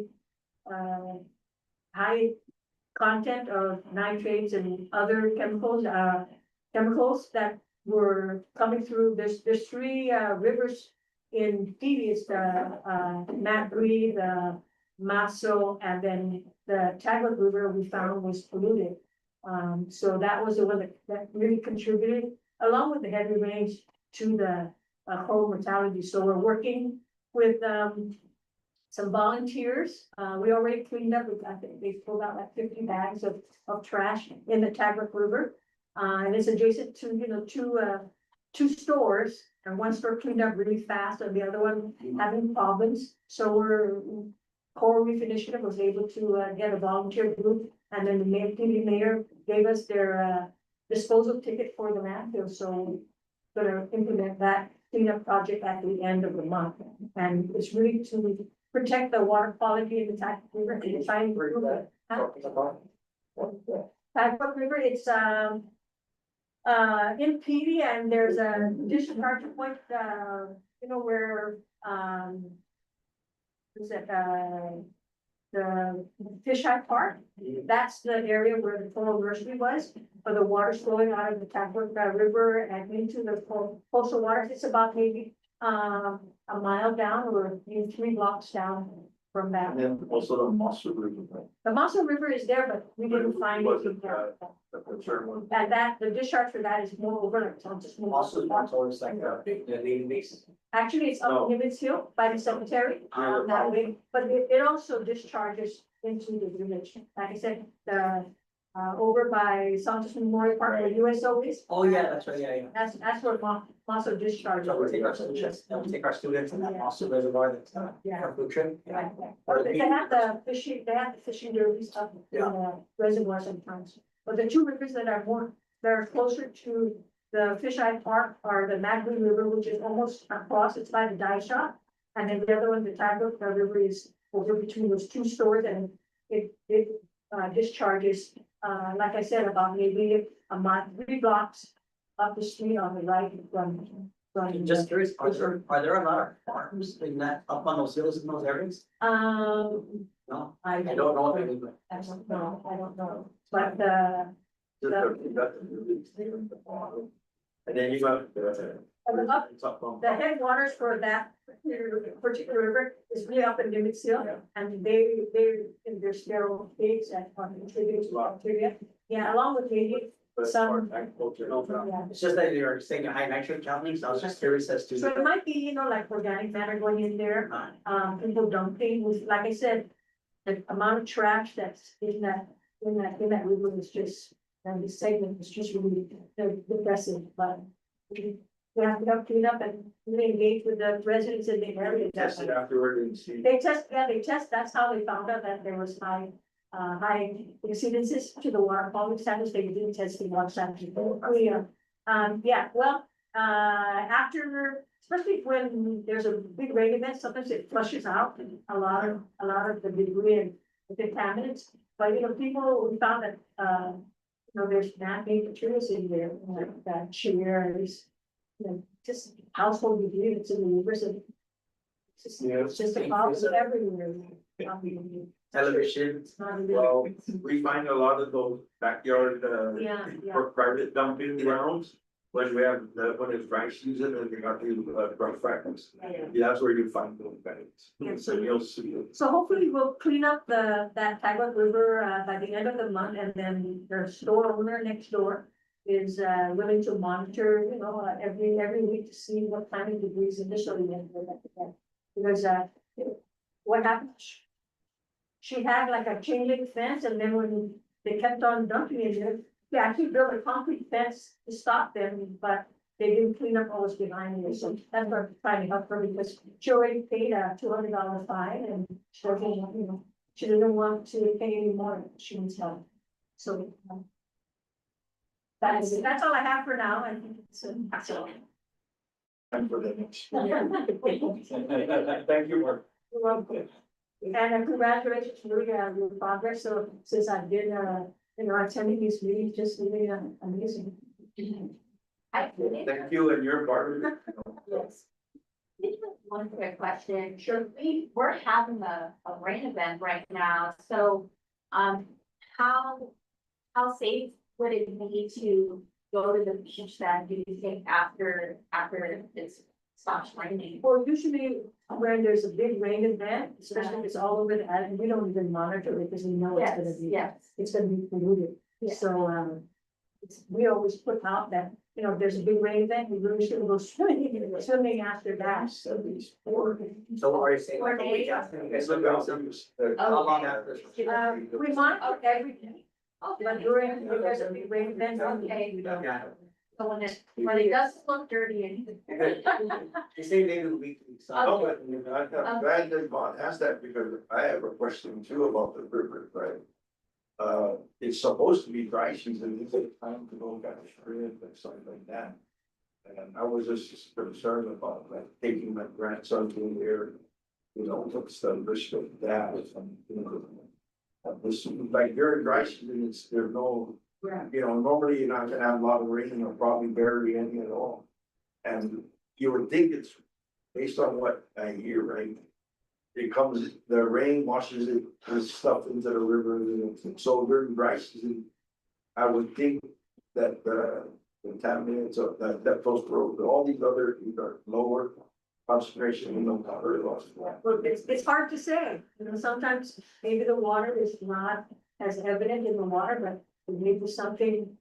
content of nitrates and other chemicals that were coming through. There's three rivers in PD. It's the Matri, the Maso, and then the Tagalog River we found was polluted. So that was the one that really contributed, along with the heavy rains, to the coral mortality. So we're working with some volunteers. We already cleaned up, I think they pulled out like 50 bags of trash in the Tagalog River. And it's adjacent to, two stores, and one store cleaned up really fast and the other one having problems. So Coral Reef Initiative was able to get a volunteer group, and then the mayor gave us their disposal ticket for the landfill. So we're gonna implement that cleanup project at the end of the month. And it's really to protect the water quality in the Tagalog River and try and improve it. Tagalog River, it's in PD, and there's a discharge point, where is it, the Fisheye Park? That's the area where the coral nursery was, but the water's flowing out of the Tagalog River and into the coastal waters. It's about maybe a mile down or maybe 3 blocks down from that. And then also the Mosso River. The Mosso River is there, but we didn't find it. The concern one. And the discharge for that is more over, so just more. Also, it's always like the leading base. Actually, it's up in Nimitz Hill by the cemetery, that way, but it also discharges into the village. Like I said, over by Santos Memorial Park where USO is. Oh, yeah, that's right, yeah. That's where also discharges. So we take our students and then also reservoir that's Yeah. our food trip. Right, right. They have the fishing derby stuff in the reservoir sometimes. But the two rivers that are closer to the Fisheye Park are the Magdalene River, which is almost across, it's by the dye shop. And then the other one, the Tagalog River, is over between those two stores, and it discharges, like I said, about maybe a mile, 3 blocks up the street on the right from. Just curious, are there a lot of farms in that, up on those hills in those areas? No, I don't know if any, but. I don't know, but And then you got the headwaters for that particular river is really up in Nimitz Hill, and they're sterile pigs that contribute to bacteria. Yeah, along with maybe some. Yeah. It's just that you're saying high nitrate counting, so I was just curious as to. So it might be, like organic matter going in there, people dumping, like I said, the amount of trash that's in that river is just, and the segment is just really depressive, but we have to clean up and really engage with the residents in the area. Test it afterward and see. They test, that's how they found out that there was high incidences to the water quality standards. They didn't test the water samples. After, especially when there's a big rain event, sometimes it flushes out a lot of the debris and the contaminants. But, we found that, there's man-made materials in there, like that chairs, just household debris that's in the rivers, and it's just a problem everywhere. Television. It's not a Well, we find a lot of those backyard, Yeah. for private dumping grounds. When we have when it's dry season and we got the brush fragments. Yeah, that's where you find those guys. Yeah. So you'll see it. So hopefully we'll clean up that Tagalog River by the end of the month, and then their store owner next door is willing to monitor, every week to see what kind of debris initially. Because what happened? She had like a chain link fence, and then when they kept on dumping it, they actually built a concrete fence to stop them, but they didn't clean up what was behind it, so that's what I'm trying to help her, because she already paid a $200 fine, and she doesn't, she doesn't want to pay any more, she needs help. So. That's all I have for now, I think it's, so. And for the next. Thank you, Mark. You're welcome. And congratulations, really, your progress, so since I've been, attending these meetings, just really amazing. Thank you, and you're part of it. Yes. One quick question, sure, we're having a rain event right now, so, how safe would it be to go to the beach then, do you think, after it's stops raining? Well, usually when there's a big rain event, especially if it's all over the island, we don't even monitor it because we know it's gonna be, it's gonna be polluted. Yes. So, we always put out that, if there's a big rain event, we really shouldn't go swimming after that. So what are you saying? Like a week after you guys look out? How long after? We monitor everything, but during, if there's a big rain event, we don't. Yeah. So when it does look dirty and. You say maybe weekly. So. No, but I'm glad that Bob asked that, because I have a question too about the river, right? It's supposed to be dry season, is it time to go catch shrimp and something like that? And I was just concerned about like taking my grandson to there, what's the risk of that, this, like during dry season, there's no, normally you're not gonna have a lot of rain or probably barely any at all. And you would think it's based on what I hear, right? It comes, the rain washes it, this stuff into the river, and so during dry season, I would think that the contaminants of that those roads, all these other lower concentration, water loss. Well, it's hard to say, sometimes maybe the water is not as evident in the water, but maybe something,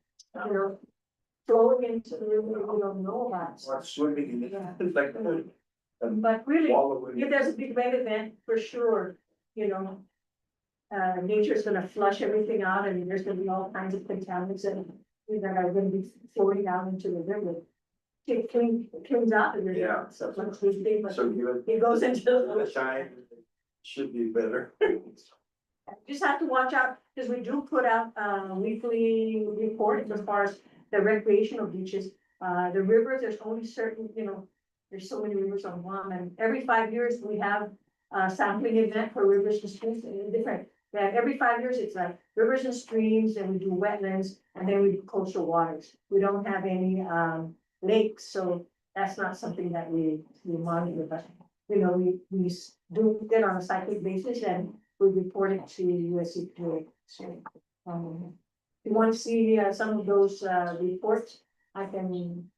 flowing into the river we don't know about. Or swimming in it, like. But really, Wallowing. if there's a big rain event, for sure, nature's gonna flush everything out, and there's gonna be all kinds of contaminants that are gonna be flowing down into the river. It cleans out the river. Yeah. So much we think, but So you it goes into the shine should be better. just have to watch out, because we do put out a weekly report as far as the recreational beaches. The rivers, there's only certain, there's so many rivers on Guam, and every 5 years we have a sampling event for rivers and streams, and different. That every 5 years, it's like rivers and streams, and we do wetlands, and then we do coastal waters. We don't have any lakes, so that's not something that we monitor, but we do it on a cyclic basis, and we report it to USCPA. So, if you want to see some of those reports, I can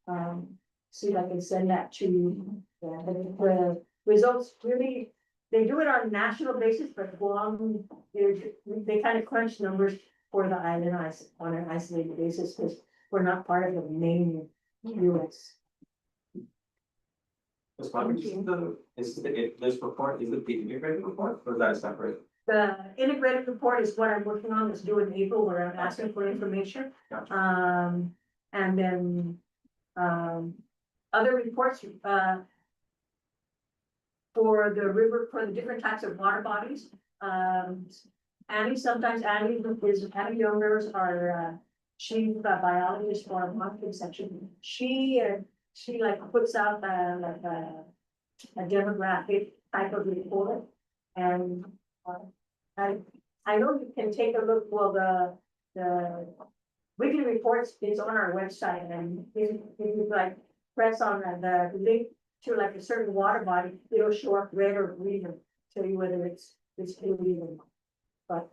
see if I can send that to you. The results really, they do it on a national basis, but Guam, they kind of crunch numbers for the island on an isolated basis, because we're not part of the main US. This report, is it the integrated report, or is that separate? The integrated report is what I'm working on, is due in April, where I'm asking for information. Gotcha. And then, other reports, for the river, for the different types of water bodies. Annie Youngers are, she's a biologist for a marketing section. She like puts out like a demographic type of report. And I know you can take a look, well, the weekly reports is on our website, and if you like press on the link to like a certain water body, it'll show up red or green and tell you whether it's polluted or not. But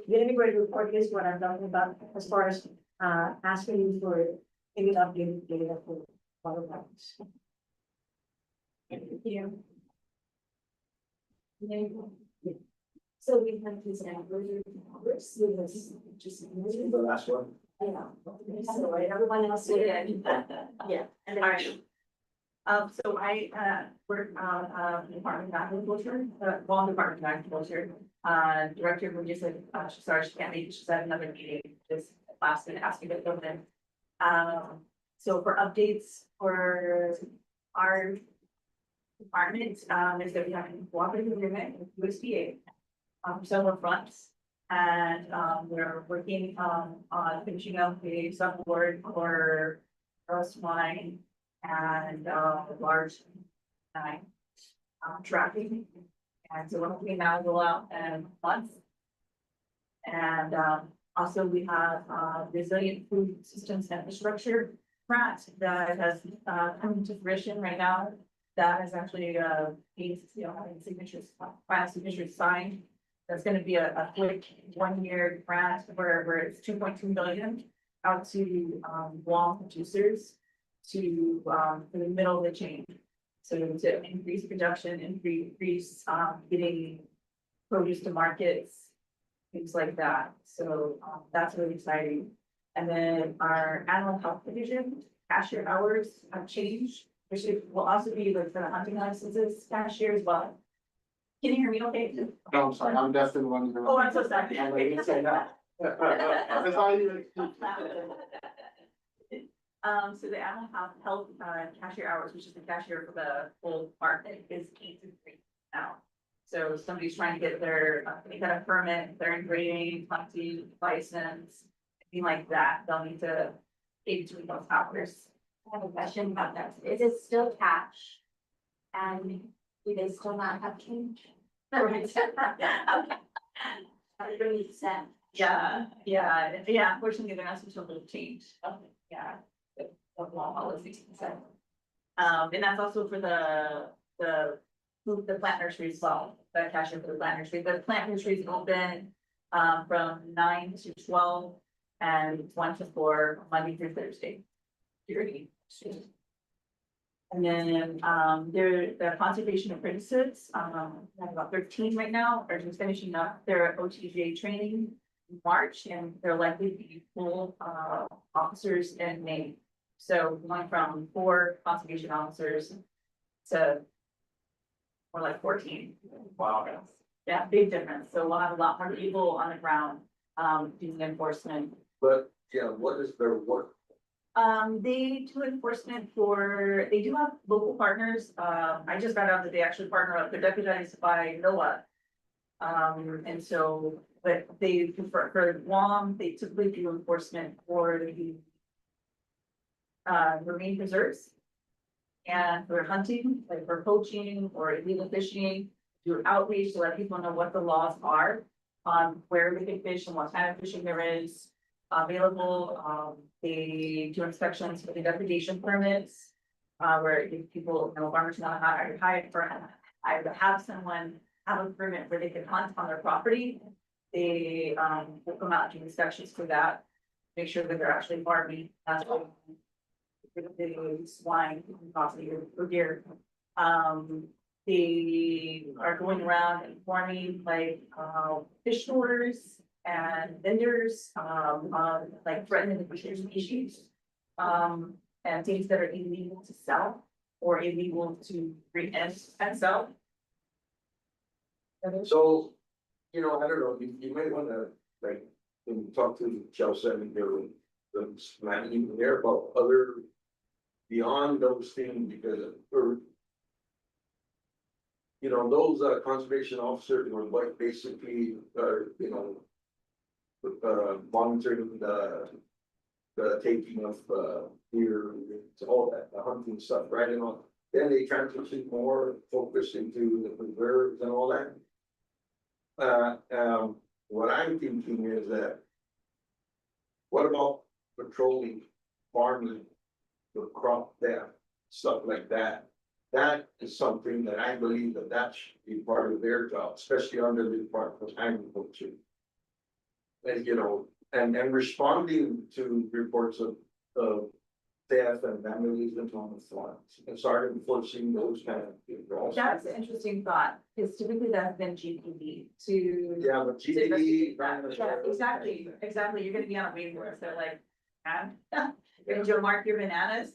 the integrated report is what I'm talking about as far as asking you for any updated data for water bodies. Thank you. So we have these numbers, just. The last one. So everyone else did it. Yeah. All right. So I, work on, Department of Agriculture, Department of Agriculture. Director, we just said, sorry, she can't make it, she's at another meeting, just last minute asking to go in. So for updates for our department, is that we have a cooperative agreement with USDA on several fronts. And, we're working, on finishing up a subboard for roast wine and, large nine, tracking. And so we're hoping that will go out in months. And, also we have, resilient food systems infrastructure grant that has, come to fruition right now. That is actually, having signatures, final signatures signed. That's gonna be a quick 1 year grant where it's 2.2 million out to, Guam producers to, for the middle of the chain. So to increase production, increase, getting produce to markets, things like that. So, that's really exciting. And then our animal health division, cashier hours have changed, which will also be like for the hunting licenses cashier as well. Can you hear me okay? No, I'm sorry, I'm definitely one. Oh, I'm so sorry. I'm like, you say that. That's how you. So the animal health, cashier hours, which is the cashier for the whole market, is 8 to 3 now. So if somebody's trying to get their, they got a permit, they're in grading, hunting license, anything like that, they'll need to 8 to 3 those hours. I have a question about that. Is it still cash? And do they still not have change? Right. Okay. Everybody said. Yeah, unfortunately, they're not supposed to little change, yeah. The law policy, so. And that's also for the plant nursery as well, the cashier for the plant nursery, the plant nursery is open. From 9 to 12 and 1 to 4, Monday through Thursday. And then, the conservation apprentices, I have about 13 right now, are just finishing up their OTJ training in March, and they're likely to be full, officers in May. So going from 4 conservation officers to more like 14. Wow. Yeah, big difference. So we'll have a lot more people on the ground, doing enforcement. But, yeah, what is their work? They do enforcement they do have local partners. I just found out that they actually partner up, they're deputized by NOAA. And so, but they prefer, for Guam, they typically do enforcement for the marine preserves. And for hunting, like for poaching or illegal fishing, do outreach to let people know what the laws are on where we can fish and what kind of fishing there is available. They do inspections for the depredation permits, where if people, farmers not have someone have a permit where they can hunt on their property. They will come out and do inspections for that, make sure that they're actually farming. That's what the swine, possibly or deer. They are going around informing like fish stores and vendors, like threatened endangered species. And things that are illegal to sell or illegal to bring in and sell. So, I don't know, you might wanna, like, when you talk to Chelsea and the planning there about other, beyond those things, because, those conservation officers were like basically, monitoring the taking of deer, all that, the hunting stuff, right? And all. Then they transition more focus into the preserves and all that. What I'm thinking is that, what about patrolling, farming, the crop theft, stuff like that? That is something that I believe that should be part of their job, especially under the Department of Agriculture. And, and responding to reports of theft and vandalism on the farms and start enforcing those kind of things also. That's an interesting thought, because typically that's been GPD to. Yeah, but GPD. Yeah, exactly, you're gonna be on a waiting list, they're like, can. And you'll mark your bananas.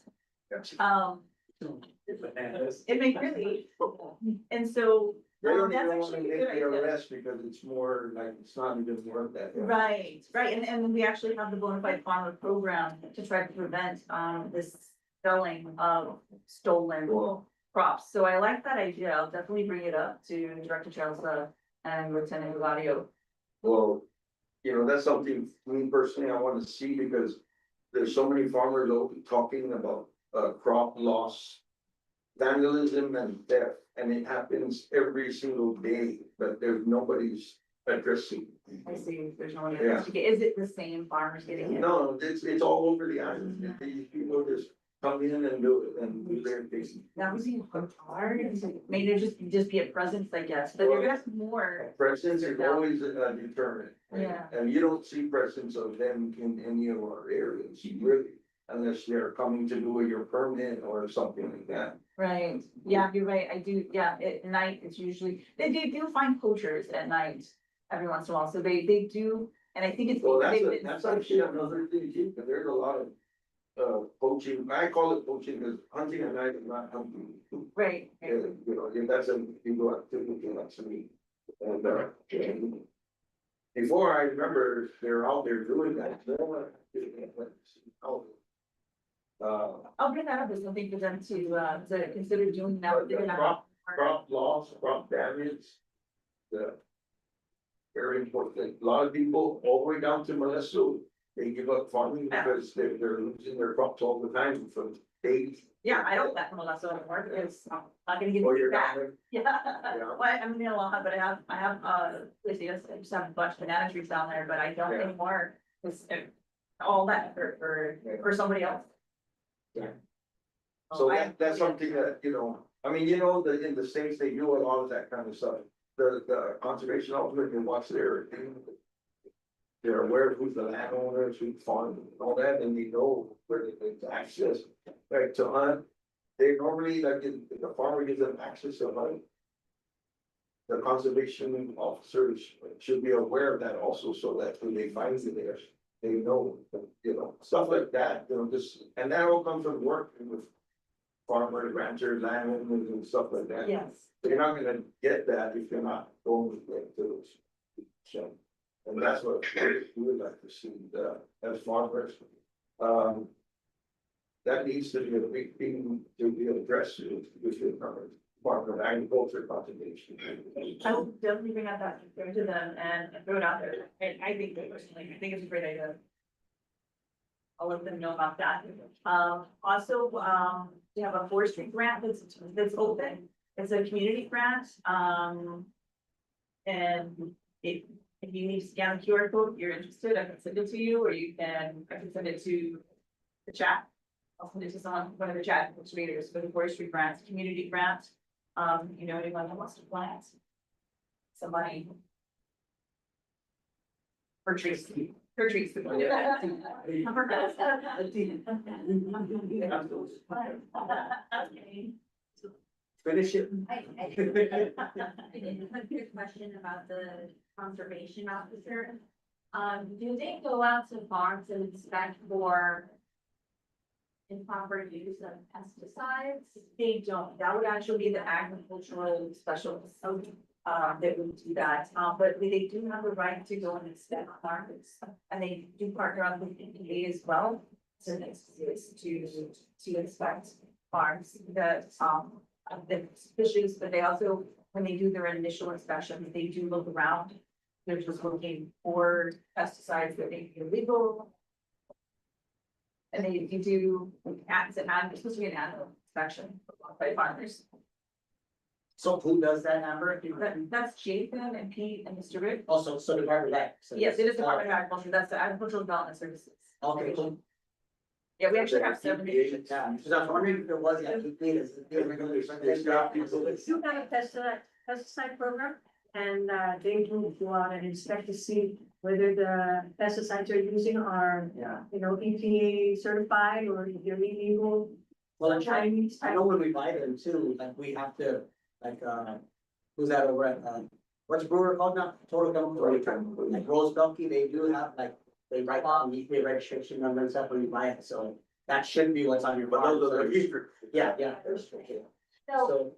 It may really, and so. They don't that's even wanna actually a make good the idea. arrest because it's more like, it's not even worth that. Right, and we actually have the bona fide farmer program to try to prevent, this selling of stolen Cool. crops. So I like that idea. I'll definitely bring it up to Director Chalza and Lieutenant Eladio. Well, that's something, me personally, I wanna see because there's so many farmers talking about, crop loss, vandalism and theft, and it happens every single day, but there's nobody's addressing. I see, there's no one. Yeah. Is it the same farmers getting it? No, it's all over the island. These people just come in and do it and do their thing. That was even hard. Maybe just be a presence, I guess, but you're gonna have more. Presence is always a deterrent. Yeah. And you don't see presence of them in any of our areas, really, unless they're coming to do your permit or something like that. Right, yeah, you're right, I do, yeah, at night, it's usually, they do find poachers at night every once in a while, so they do, and I think it's. Well, they've been- that's actually another thing too, because there's a lot of poaching. I call it poaching because hunting at night is not hunting. Right, If that's a, you go out to, that's me. And before I remember, they're out there doing that. I'll bring that up as something for them to consider doing now. They're gonna- Crop loss, crop damage. The. Very important. A lot of people all the way down to Molesto, they give up farming because they're losing their crops all the time for days. Yeah, I don't let them allow so anymore, because I'm not gonna give Or it you're back. not there. Yeah, well, I'm in a lot, but I have, I just have a bunch of banana trees down there, but I don't Yeah. anymore. It's all that for somebody else. Yeah. Oh, So I- that's something that, I mean, that in the States, they do a lot of that kind of stuff. The conservation officer can watch their thing. They're aware of who's the landowners, who's farming, and all that, and they know where they can access, like to hunt. They normally, like, if the farmer gives them access to hunt. The conservation officers should be aware of that also, so that when they find it there, they know, stuff like that, and that all comes from working with farmers, ranchers, landowners and stuff like that. Yes. You're not gonna get that if you're not going with it to those. So, and that's what we would like to see, as farmers. That needs to be a big thing to be addressed with the Department of Agriculture conservation. I will definitely bring out that, go to them and throw it out there, and I think personally, I think it's a great idea. I'll let them know about that. Also, we have a forestry grant that's open, it's a community grant, and if you need to scan the QR code, if you're interested, I can send it to you, or I can send it to the chat. I'll send it to one of the chat administrators for the forestry grants, community grant. Anyone who wants to plant. Somebody. Her trees. Finish it. I have a quick question about the conservation officer. Do they go out to farms and inspect for improper use of pesticides? They don't, that would actually be the agricultural specialist, that would do that, but they do have the right to go and inspect farms. And they do partner on with EPA as well, so it's to inspect farms that, the suspicious, but they also, when they do their initial inspections, they do look around. They're just looking for pesticides that may be illegal. And they do, it's supposed to be an annual inspection by farmers. So who does that, Amber? That's Jason and Pete and Mr. Rick. Also, so Department of Ag. Yes, it is Department of Agriculture, that's the Agricultural Development Services. Okay, cool. Yeah, we actually have 7 divisions. Yeah, because I was wondering if there was, yeah, We do have a pesticide program, and they do go out and inspect to see whether the pesticides they're using are, EPA certified or if they're illegal. Well, I Chinese. know when we buy them too, like we have to, who's that over at, what's the brewer called now? Total Chemical. Like Rose Belky, they do have like they write down the registration number and stuff when you buy it, so that should be what's on your But farm. those So are if you- restricted. Yeah, yeah, they're restricted. So, So,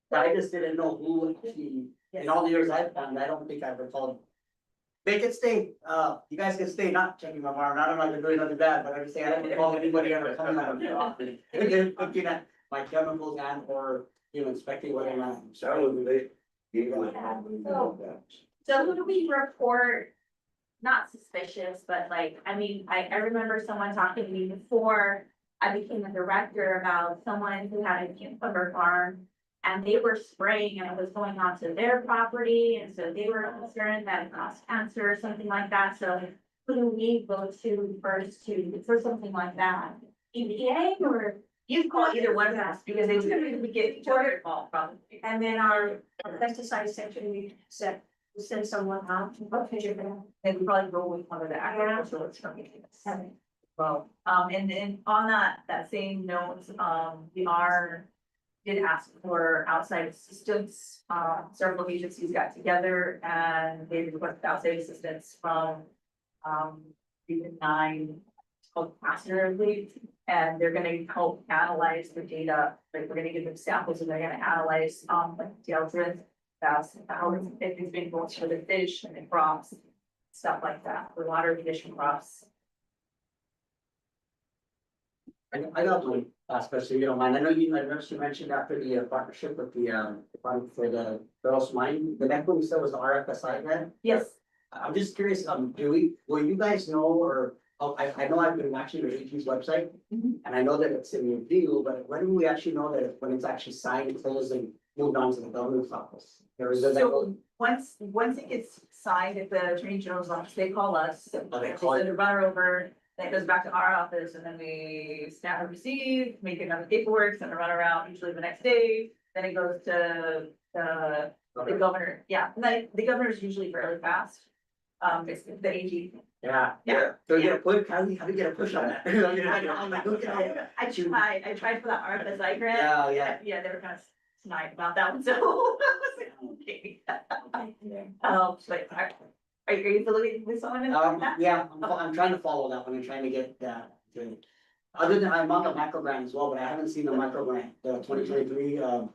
but I just didn't know who actually, in all the years I've done, I don't think I've recalled. They can stay, you guys can stay, not checking my farm, I don't know if they're doing nothing bad, but I'm just saying, I don't recall anybody ever coming out of the office. They're looking at my chemicals and or, inspecting what I'm at. That was they. so who do we report? Not suspicious, but like, I mean, I remember someone talking to me before I became a director about someone who had a cucumber farm. And they were spraying and it was going onto their property, and so they were concerned that it caused cancer or something like that, so. Who do we go to first for something like that? EPA or? You call either one of us, because they typically get each other involved probably. And then our pesticide section, we send someone out to look at your. And we probably go with one of the agricultural companies. Well, and then on that same note, did ask for outside assistance. Several agencies got together and they requested outside assistance from, Region 9, it's called Passenger Lead. And they're gonna help analyze the data, like we're gonna give them samples and they're gonna analyze, like deodorant, that's how it's been going for the fish and the crops, stuff like that, the water condition crops. I got one last question, if you don't mind. I noticed you mentioned after the partnership with the fund for the girls mine, the next one you said was the RFSI grant. Yes. I'm just curious, will you guys know, or, I know I've been watching your AG's website. Mhm. And I know that it's in review, but when do we actually know that when it's actually signed, closed and moved on to the governor's office? Or is it that? So once it gets signed at the Attorney General's office, they call us, they send a runner over, then it goes back to our office, and then we stamp and receive, make another paperwork, send a runner out, usually the next day. Then it goes to the governor, yeah, and the governor's usually fairly fast. It's the AG. Yeah. Yeah. So you get a push, how do you get a push on that? I'm like, look at it. I tried for that RFSI grant. Yeah, yeah. Yeah, they were kind of snide about that one, so. I was like, okay. But are you affiliated with someone in that? Yeah, I'm trying to follow that one, I'm trying to get that. Other than, I'm on the macro grant as well, but I haven't seen the micro grant, the 2023, I That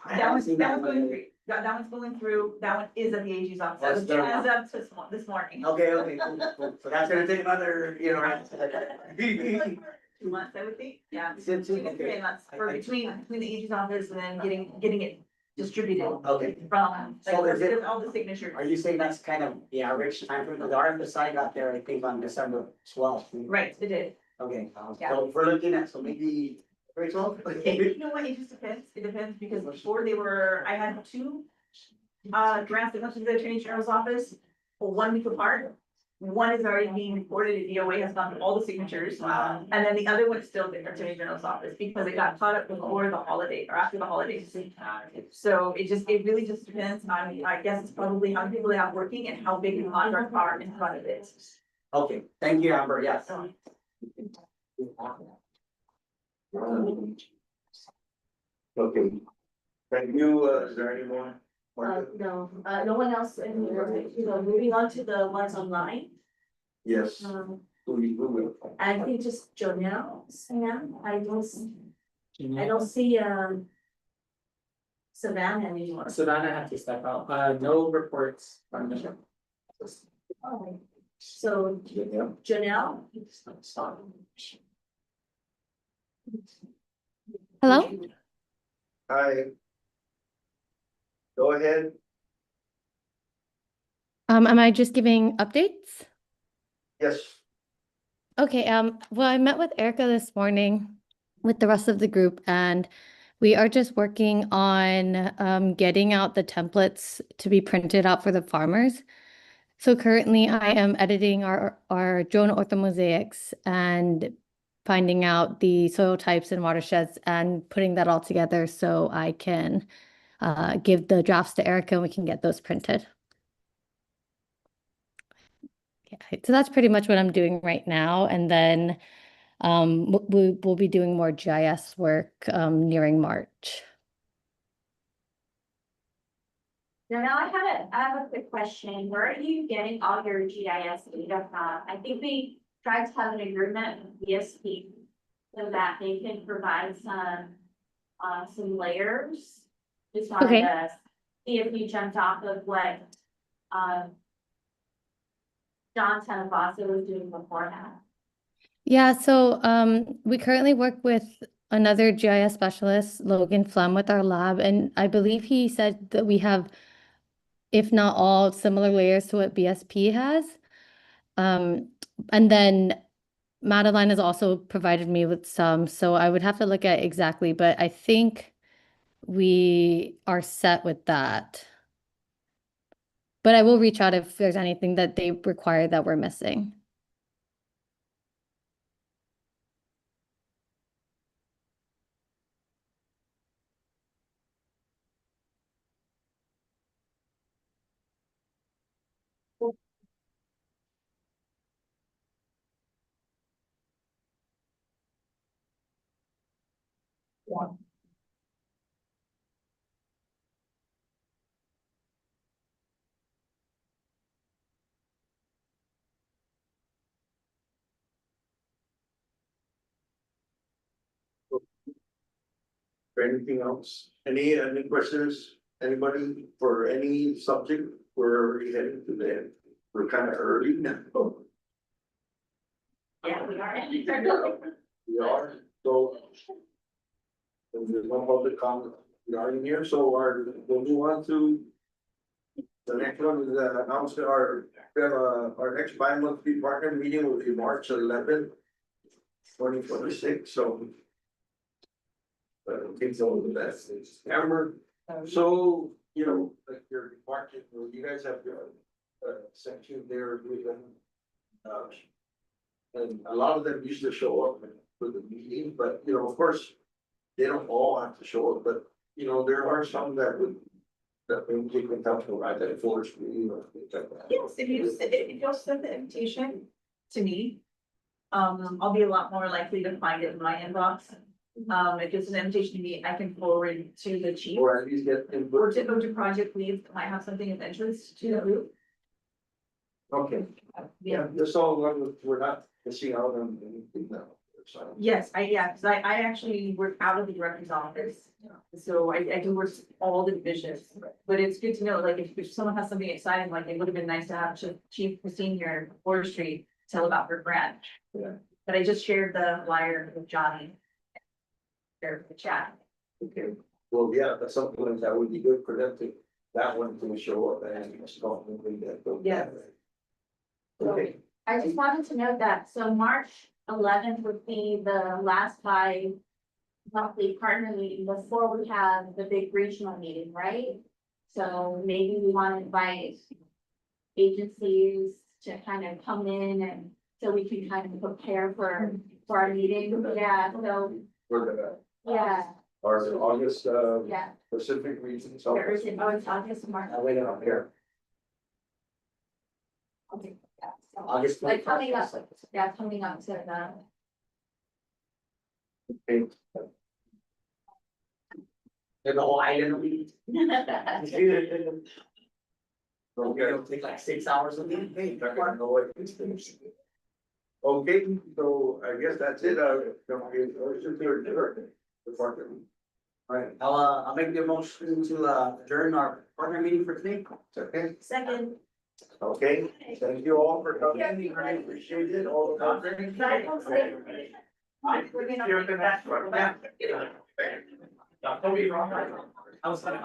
haven't one's seen going one. through, that one's going through, that one is at the AG's office, That's done. as of this morning. Okay, cool. So that's gonna take another, 2 months, I would think, yeah. Since- 2 to 3 months, for between the AG's office and then getting it distributed Okay, from, So is it- all the signatures. are you saying that's kind of the average time frame? The RFSI got there, I think, on December 12th. Right, it did. Okay, Yeah. so if we're looking at, so maybe, February 12th? You know what, it just depends, because before I had 2 grants that went to the Attorney General's office, 1 week apart. One is already being reported, the DOA has gone through all the signatures. Wow. And then the other one's still at the Attorney General's office, because it got caught up before the holiday, or after the holidays. So it really just depends on, I guess it's probably how people are out working and how big the contracts are in front of it. Okay, thank you, Amber, yes. Okay. Thank you, is there any more? No, no one else, and moving on to the ones online. Yes. Who will? I think just Jonelle, Sam, I don't see, Savannah anymore. Savannah had to step out, no reports from the. So Jonelle. Hello? Hi. Go ahead. Am I just giving updates? Yes. Okay, well, I met with Erica this morning with the rest of the group, and we are just working on getting out the templates to be printed out for the farmers. So currently I am editing our drone orthomosaics and finding out the soil types and watersheds and putting that all together so I can give the drafts to Erica and we can get those printed. Yeah, so that's pretty much what I'm doing right now. And then we'll be doing more GIS work nearing March. Now I have a quick question. Where are you getting all your GIS data from? I think we tried to have an agreement with BSP so that they can provide some layers. Just wanted Okay. to see if you jumped off of what, John Tenenbaum was doing beforehand. Yeah, so we currently work with another GIS specialist, Logan Flem, with our lab, and I believe he said that we have, if not all, similar layers to what BSP has. And then Madeline has also provided me with some, so I would have to look at exactly, but I think we are set with that. But I will reach out if there's anything that they require that we're missing. Anything else? Any questions? Anybody for any subject? We're already heading to the end. We're kind of early now. Yeah, we are. We are, so. There's no public comment regarding here, so we'll move on to. The next one is announce our next bi-monthly partner meeting will be March 11th, 2026, so. Things over the best in September, so, like your market, you guys have your section there with them. And a lot of them used to show up for the meeting, but of course, they don't all have to show up, but there are some that would. That maybe you can help provide that force for you or things like that. Yes, if you'll send the invitation to me, I'll be a lot more likely to find it in my inbox. If it's an invitation to me, I can forward it to the chief. Or at least get Or input. to go to project leads that might have something of interest to the group. Okay, yeah, just so we're not missing out on anything now. So. Yes, because I actually work out of the director's office. So I do work all the divisions, but it's good to know, like, if someone has something exciting, like, it would have been nice to have Chief Christine here, Forestry, tell about her grant. Yeah. But I just shared the flyer with Johnny. There, the chat. Okay, well, yeah, that's something like that would be good for them to, that one to show up and start moving that. Yeah. Okay, I just wanted to note that, so March 11th would be the last monthly partner meeting before we have the big regional meeting, right? So maybe we want to invite agencies to kind of come in and so we can kind of prepare for our meeting. Yeah, so, for the, yeah, our August, yeah. Pacific region. It's August, March. I wait up here. Okay, yeah, so, August like coming up, 21st. yeah, coming up to the. Okay. The whole island will be. Okay. It'll take like 6 hours a week. Hey, I don't know what it's been. Okay, so I guess that's it, department. Right, I'll make the motion to adjourn our partner meeting for today. okay, Second. okay, thank you all for coming, I appreciate it, all the comments. You're the next one. Don't be wrong. I was kind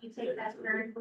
You take that turn.